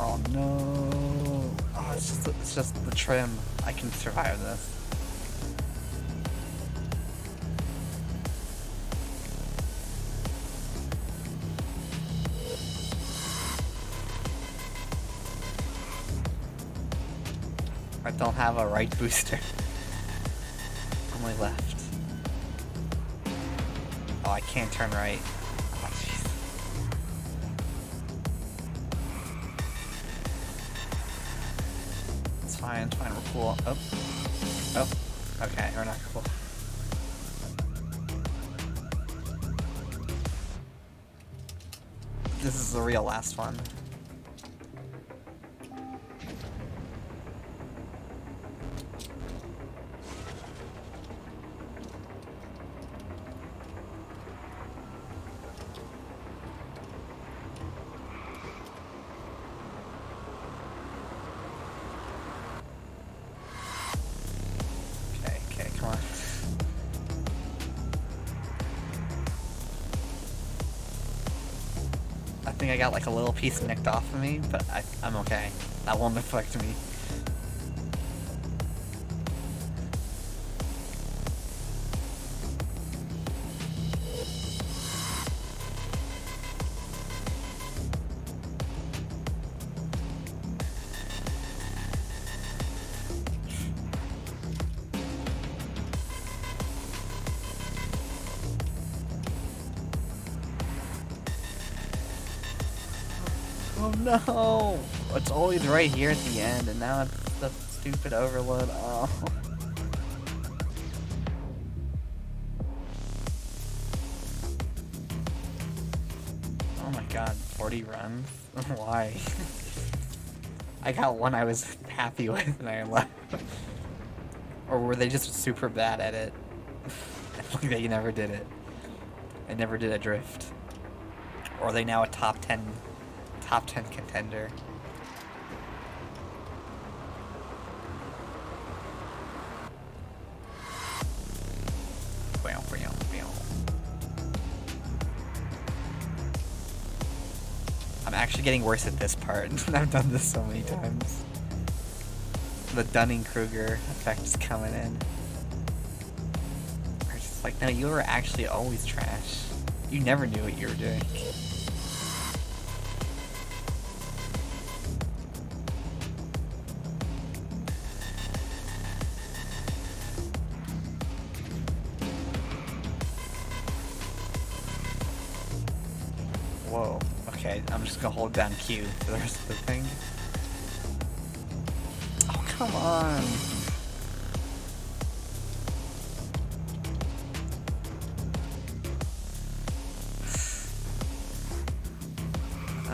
Oh no. Oh, it's just the trim. I can survive this. I don't have a right booster. Only left. Oh, I can't turn right. Oh, jeez. It's fine, we're cool. Oh. Oh. Okay, we're not cool. This is the real last one. Okay, come on. I think I got like a little piece nicked off of me, but I'm okay. That won't affect me. Oh no! It's always right here at the end, and now it's the stupid overload. Oh. Oh my god, 40 runs? Why? I got one I was happy with and I left. Or were they just super bad at it? Like they never did it. I never did a drift. Or are they now a top 10 contender? Well, actually getting worse at this part. I've done this so many times. The Dunning-Kruger effect is coming in. It's just like, no, you were actually always trash. You never knew what you were doing. Whoa. Okay, I'm just gonna hold down Q for the rest of the thing. Oh, come on.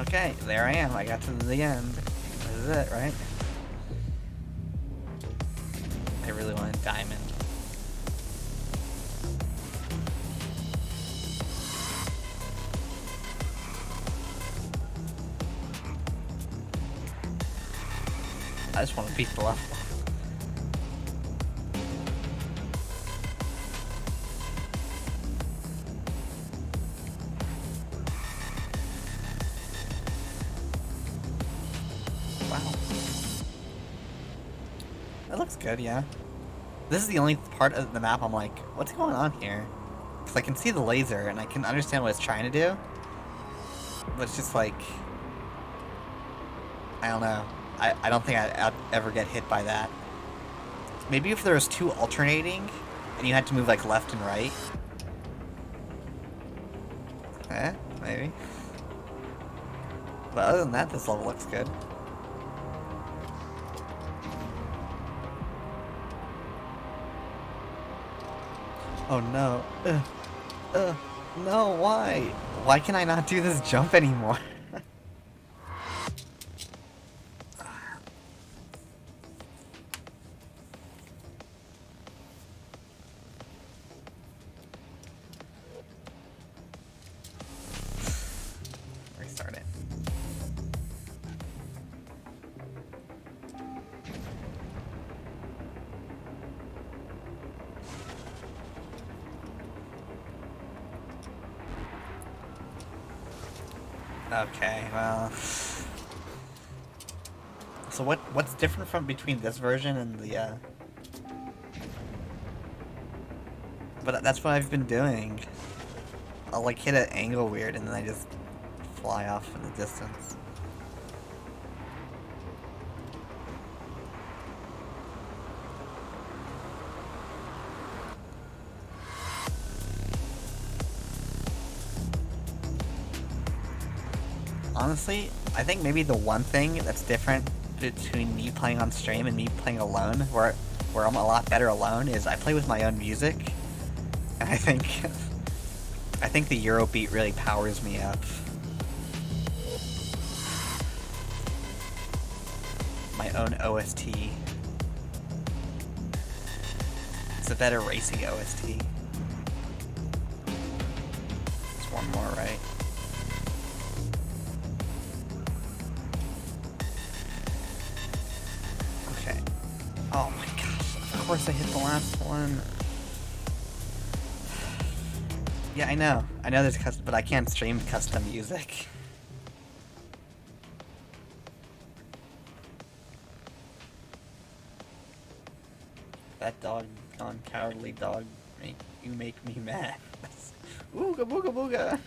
Okay, there I am. I got to the end. This is it, right? I really want a diamond. I just want to beat the level. Wow. That looks good, yeah. This is the only part of the map I'm like, what's going on here? Because I can see the laser and I can understand what it's trying to do. But it's just like, I don't know. I don't think I'd ever get hit by that. Maybe if there was two alternating, and you had to move like left and right. Maybe. But other than that, this level looks good. Oh no. No, why? Why can I not do this jump anymore? Restart it. Okay, well. So what's different from between this version and the But that's what I've been doing. I'll like hit an angle weird and then I just fly off in the distance. Honestly, I think maybe the one thing that's different between me playing on stream and me playing alone, where I'm a lot better alone, is I play with my own music. And I think the Eurobeat really powers me up. My own OST. It's a better racing OST. There's one more, right? Okay. Oh my gosh, of course I hit the last one. Yeah, I know there's custom, but I can't stream custom music. That dog, non-cowardly dog, you make me mad. Ooga booga booga!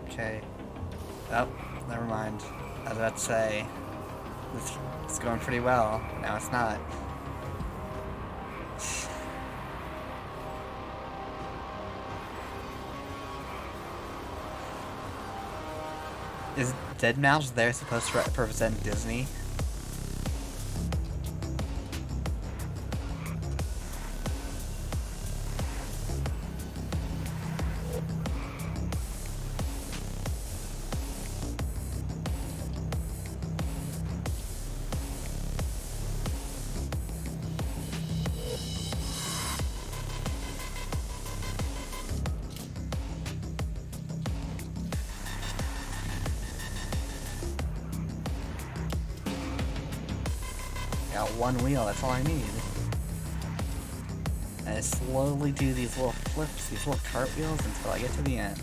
Okay. Oh, never mind. I was about to say, it's going pretty well. Now it's not. Is Dead Mouse there supposed to represent Disney? Got one wheel, that's all I need. And I slowly do these little flips, these little cartwheels until I get to the end.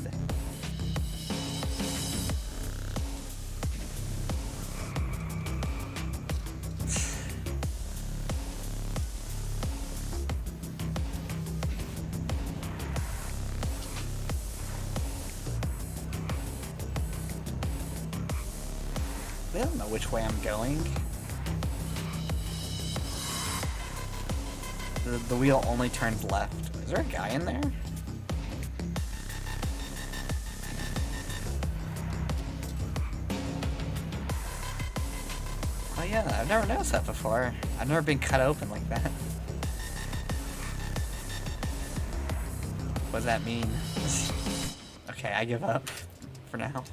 They don't know which way I'm going. The wheel only turns left. Is there a guy in there? Oh yeah, I've never noticed that before. I've never been cut open like that. What does that mean? Okay, I give up for now.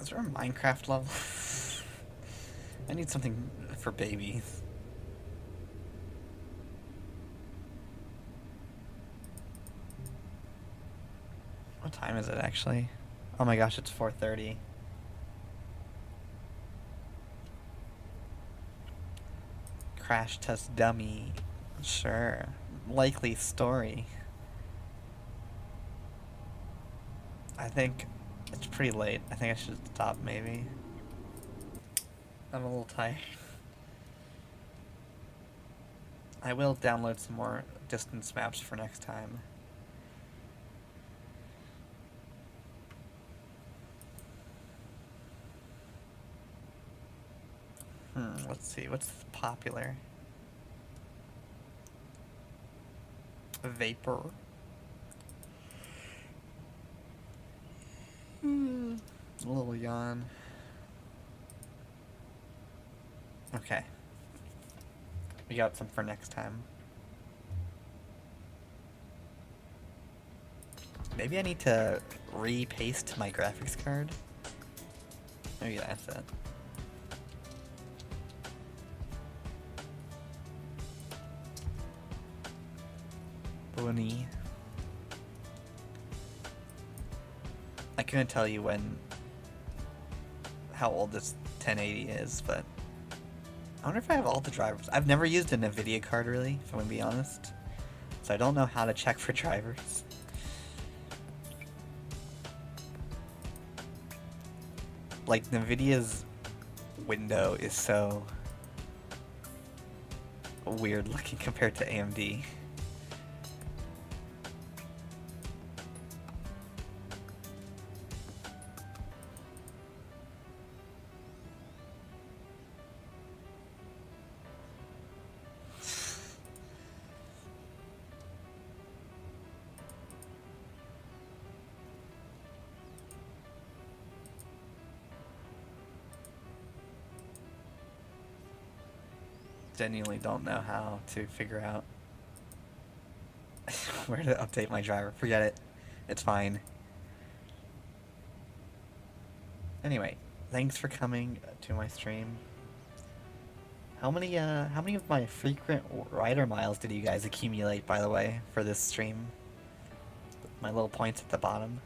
Is there a Minecraft level? I need something for babies. What time is it actually? Oh my gosh, it's 4:30. Crash test dummy. Sure. Likely story. I think it's pretty late. I think I should stop maybe. I'm a little tired. I will download some more distance maps for next time. Let's see, what's popular? Vapor. A little yawn. Okay. We got some for next time. Maybe I need to re-paste my graphics card. Maybe that's it. Bunny. I couldn't tell you how old this 1080 is, but I wonder if I have all the drivers. I've never used a NVIDIA card really, if I'm gonna be honest. So I don't know how to check for drivers. Like, NVIDIA's window is so weird looking compared to AMD. Genuinely don't know how to figure out where to update my driver. Forget it. It's fine. Anyway, thanks for coming to my stream. How many of my frequent rider miles did you guys accumulate, by the way, for this stream? My little points at the bottom.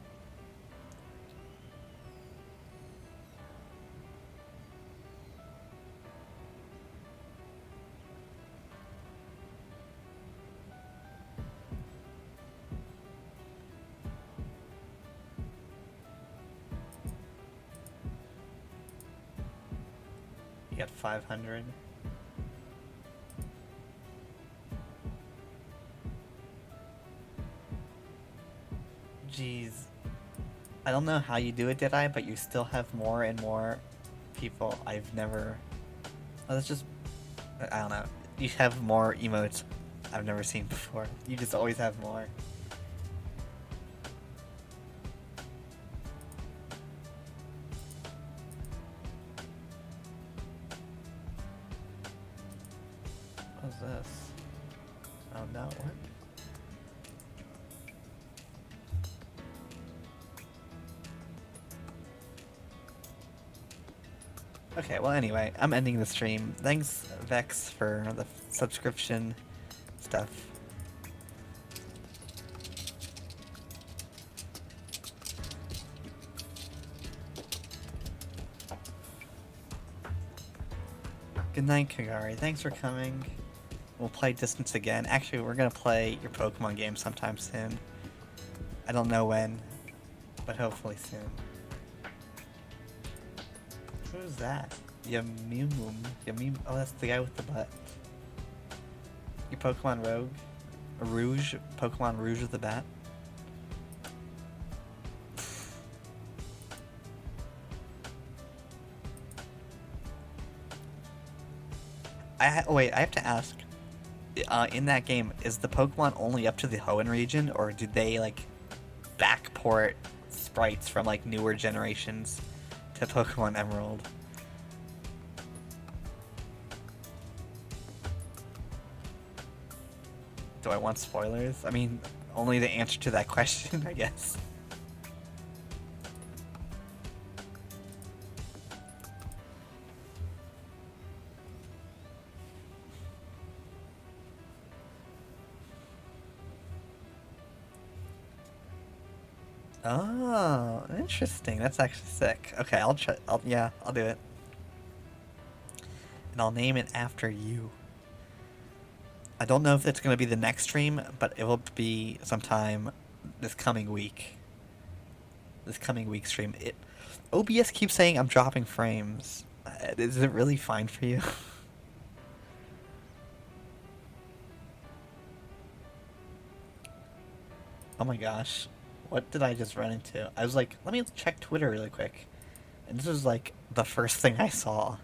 You got 500. Jeez. I don't know how you do it, did I? But you still have more and more people I've never... Oh, that's just... I don't know. You have more emotes I've never seen before. You just always have more. What's this? Oh no, what? Okay, well anyway, I'm ending the stream. Thanks, Vex, for the subscription stuff. Good night, Kagari. Thanks for coming. We'll play Distance again. Actually, we're gonna play your Pokemon game sometime soon. I don't know when, but hopefully soon. Who's that? Yamimum. Yamim. Oh, that's the guy with the butt. Your Pokemon Rogue? Rouge? Pokemon Rouge with the bat? Wait, I have to ask. In that game, is the Pokemon only up to the Hoenn region, or do they, like, backport sprites from, like, newer generations to Pokemon Emerald? Do I want spoilers? I mean, only the answer to that question, I guess. Oh, interesting. That's actually sick. Okay, I'll try. Yeah, I'll do it. And I'll name it after you. I don't know if it's going to be the next stream, but it will be sometime this coming week. This coming week stream. OBS keeps saying I'm dropping frames. Is it really fine for you? Oh my gosh. What did I just run into? I was like, let me check Twitter really quick. And this was like the first thing I saw.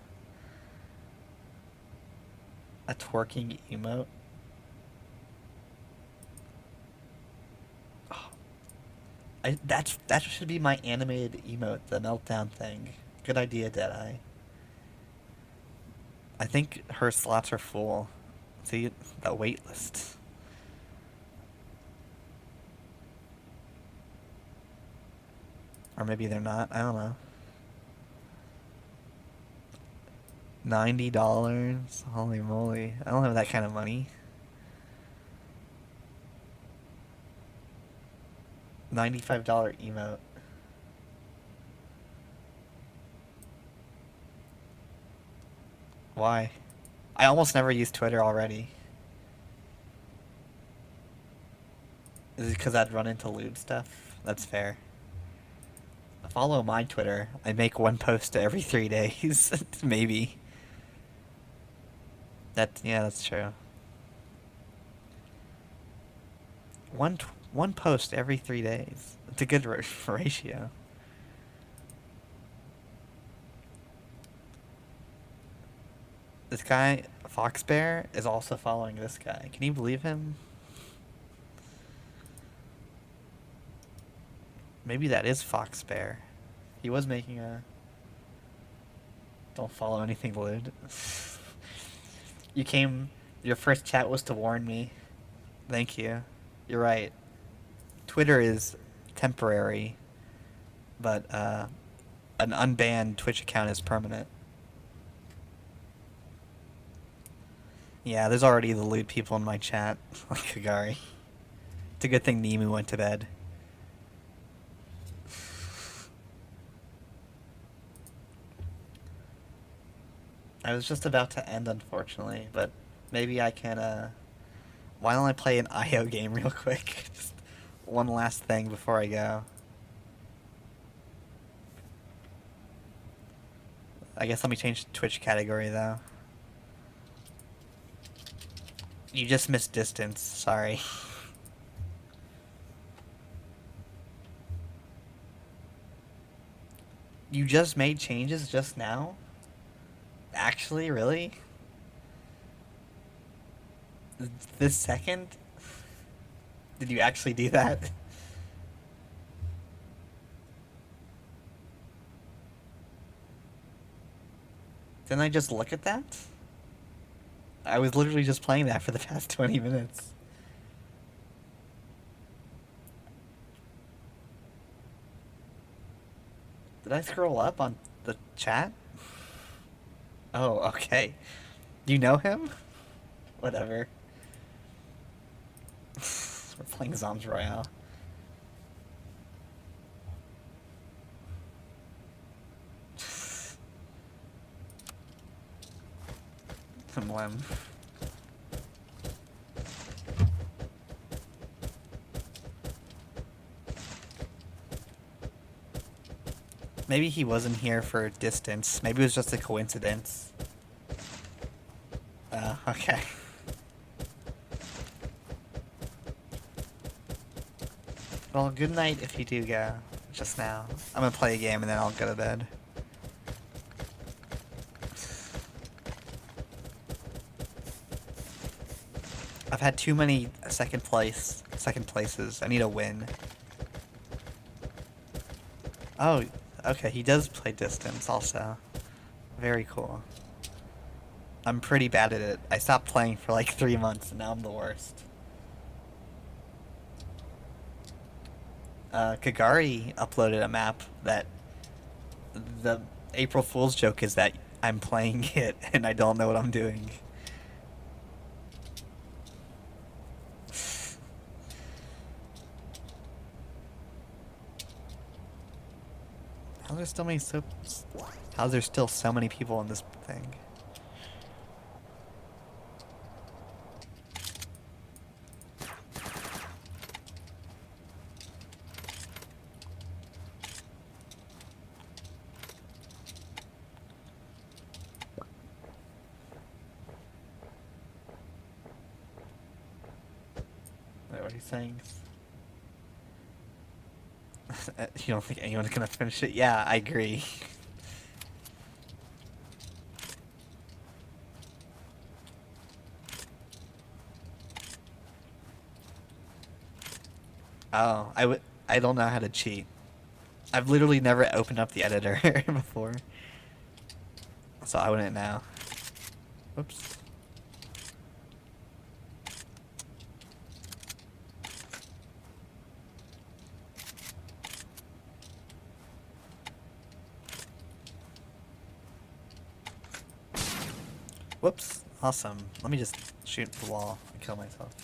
A twerking emote. Oh. That should be my animated emote, the meltdown thing. Good idea, Deadeye. I think her slots are full. See, the wait list. Or maybe they're not. I don't know. $90? Holy moly. I don't have that kind of money. $95 emote. Why? I almost never use Twitter already. Is it because I'd run into lewd stuff? That's fair. Follow my Twitter. I make one post every 3 days. Maybe. Yeah, that's true. One post every 3 days. It's a good ratio. This guy, Foxbear, is also following this guy. Can you believe him? Maybe that is Foxbear. He was making a... Don't follow anything lewd. Your first chat was to warn me. Thank you. You're right. Twitter is temporary, but an unbanned Twitch account is permanent. Yeah, there's already the lewd people in my chat, like Kagari. It's a good thing Nemu went to bed. I was just about to end, unfortunately, but maybe I can, why don't I play an IO game real quick? Just one last thing before I go. I guess let me change the Twitch category, though. You just missed distance, sorry. You just made changes just now? Actually, really? This second? Did you actually do that? Didn't I just look at that? I was literally just playing that for the past 20 minutes. Did I scroll up on the chat? Oh, okay. You know him? Whatever. We're playing Zombs Royale. Lem. Maybe he wasn't here for distance. Maybe it was just a coincidence. Okay. Well, good night if you do go just now. I'm gonna play a game and then I'll go to bed. I've had too many second places. I need a win. Oh, okay, he does play distance also. Very cool. I'm pretty bad at it. I stopped playing for like 3 months and now I'm the worst. Kagari uploaded a map that the April Fool's joke is that I'm playing it and I don't know what I'm doing. How's there still so many people in this thing? Wait, what are you saying? You don't think anyone's gonna finish it? Yeah, I agree. Oh, I don't know how to cheat. I've literally never opened up the editor before. So I wouldn't know. Whoops. Whoops. Awesome. Let me just shoot the wall and kill myself.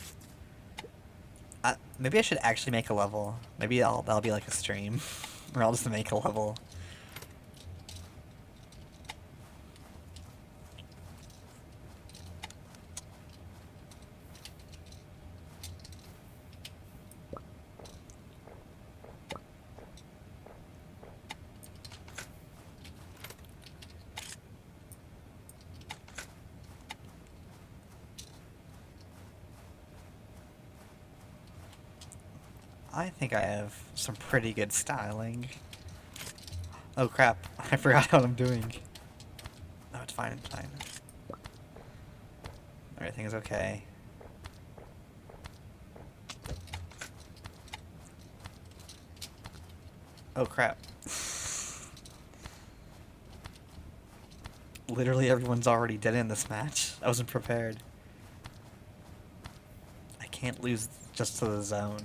Maybe I should actually make a level. Maybe that'll be like a stream. Or I'll just make a level. I think I have some pretty good styling. Oh crap, I forgot what I'm doing. No, it's fine, it's fine. Everything is okay. Oh crap. Literally everyone's already dead in this match. I wasn't prepared. I can't lose just to the zone.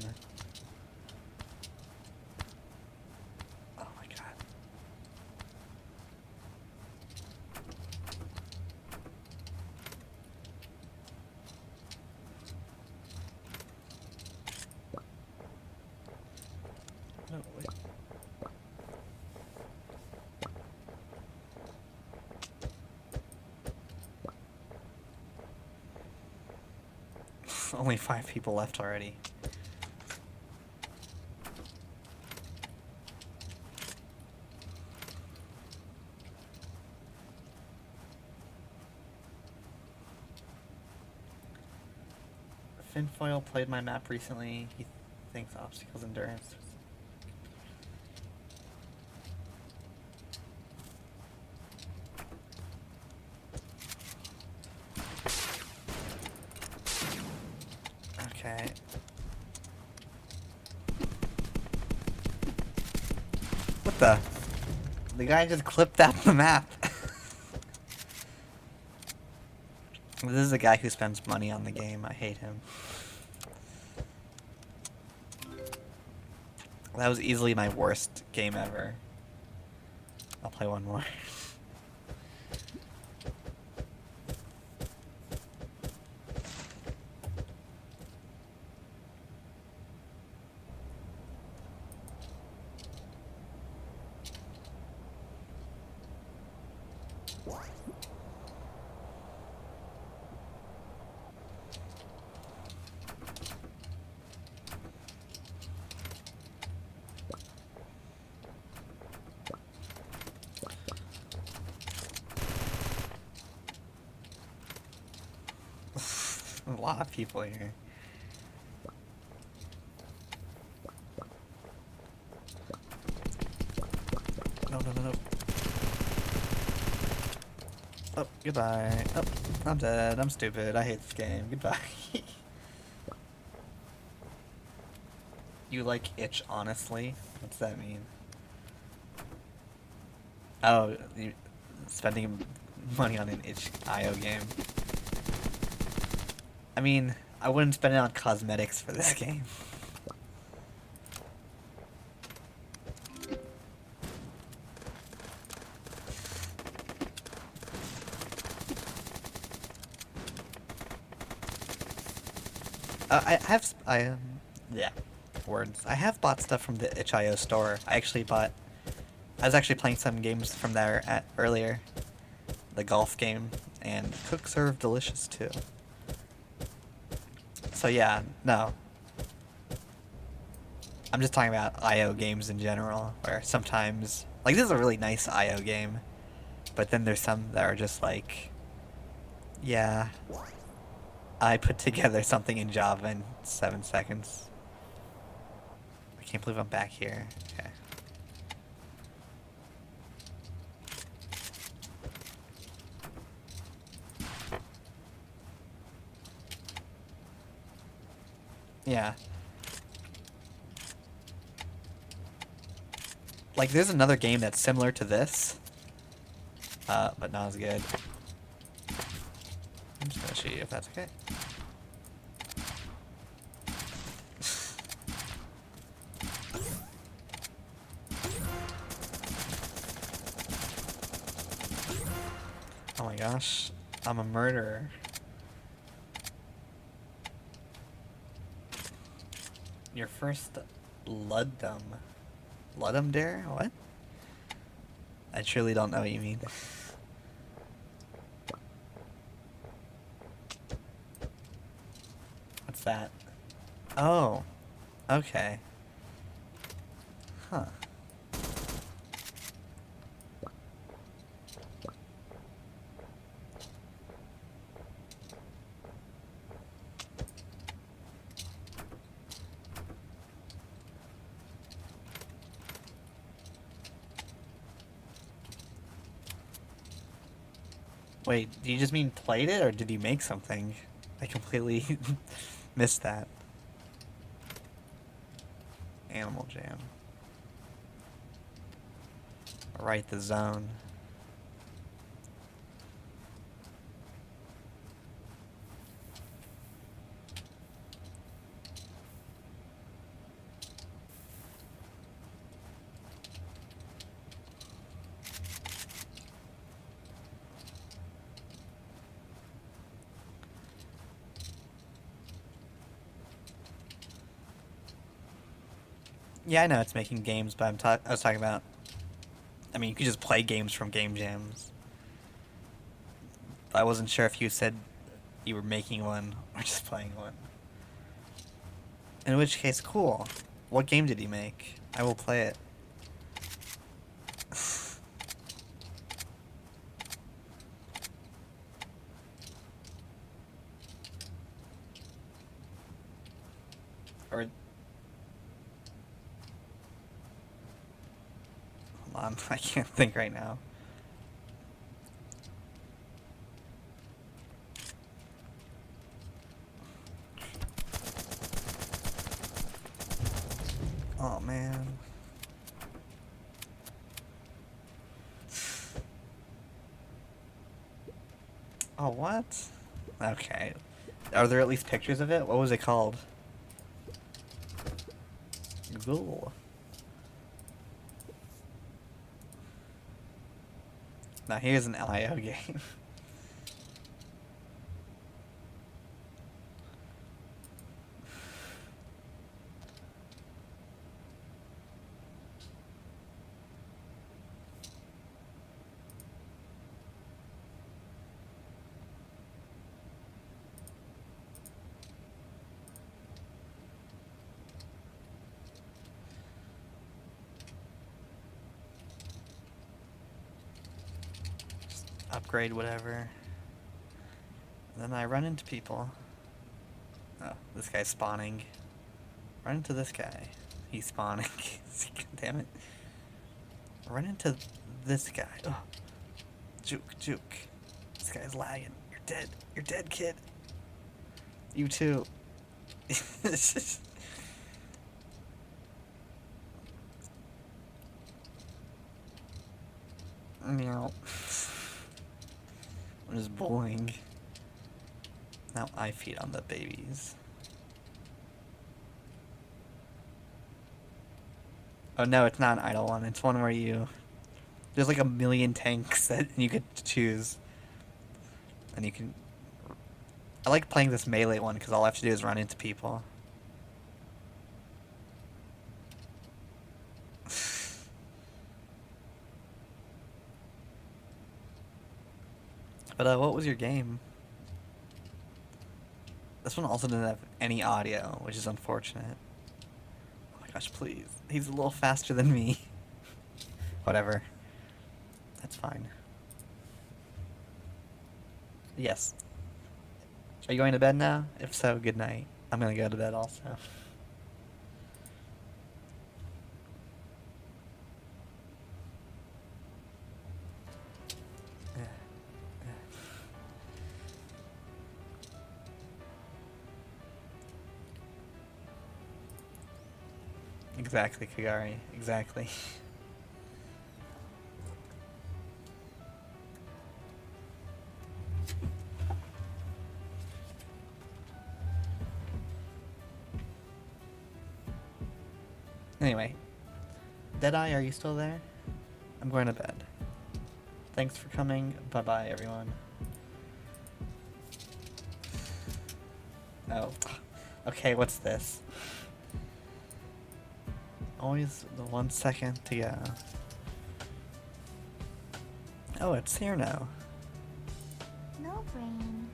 Oh my god. No, wait. Only 5 people left already. Finfoil played my map recently. He thinks obstacles endurance. What the? The guy just clipped out the map. This is a guy who spends money on the game. I hate him. That was easily my worst game ever. I'll play one more. A lot of people here. No, no, no, no. Oh, goodbye. Oh, I'm dead. I'm stupid. I hate this game. Goodbye. You like itch, honestly? What's that mean? Oh, you spending money on an itch.io game. I mean, I wouldn't spend it on cosmetics for this game. Yeah, words. I have bought stuff from the itch.io store. I was actually playing some games from there earlier. The golf game, and Cook Serve Delicious too. So yeah, no. I'm just talking about IO games in general, where sometimes, like, this is a really nice IO game, but then there's some that are just like, yeah, I put together something in Java in 7 seconds. I can't believe I'm back here. Okay. Yeah. Like, there's another game that's similar to this, but not as good. I'm just gonna shoot you if that's okay. Oh my gosh, I'm a murderer. Your first Ludum. Ludum dare? What? I truly don't know what you mean. What's that? Oh. Okay. Huh. Wait, do you just mean played it, or did you make something? I completely missed that. Animal Jam. Right, the zone. Yeah, I know it's making games, but I was talking about, I mean, you could just play games from game jams. I wasn't sure if you said you were making one or just playing one. In which case, cool. What game did you make? I will play it. Or... Hold on, I can't think right now. Oh man. Oh, what? Okay. Are there at least pictures of it? What was it called? Ghoul. Now here's an IO game. Upgrade whatever. And then I run into people. Oh, this guy's spawning. Run into this guy. He's spawning. Damn it. Run into this guy. Oh. Juke, juke. This guy's lagging. You're dead. You're dead, kid. You too. It's just... Meow. I'm just bullying. Now I feed on the babies. Oh no, it's not an idle one. It's one where you... There's like a million tanks that you could choose. And you can... I like playing this melee one because all I have to do is run into people. But what was your game? This one also didn't have any audio, which is unfortunate. Oh my gosh, please. He's a little faster than me. Whatever. That's fine. Yes. Are you going to bed now? If so, good night. I'm gonna go to bed also. Exactly, Kagari. Exactly. Anyway. Deadeye, are you still there? I'm going to bed. Thanks for coming. Bye-bye, everyone. Oh. Okay, what's this? Always the 1 second to go. Oh, it's here now. No brain.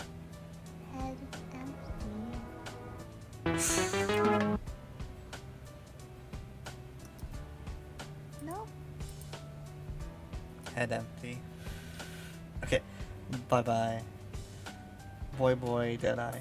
Head empty. Nope. Head empty. Okay. Bye-bye. Boy, Deadeye.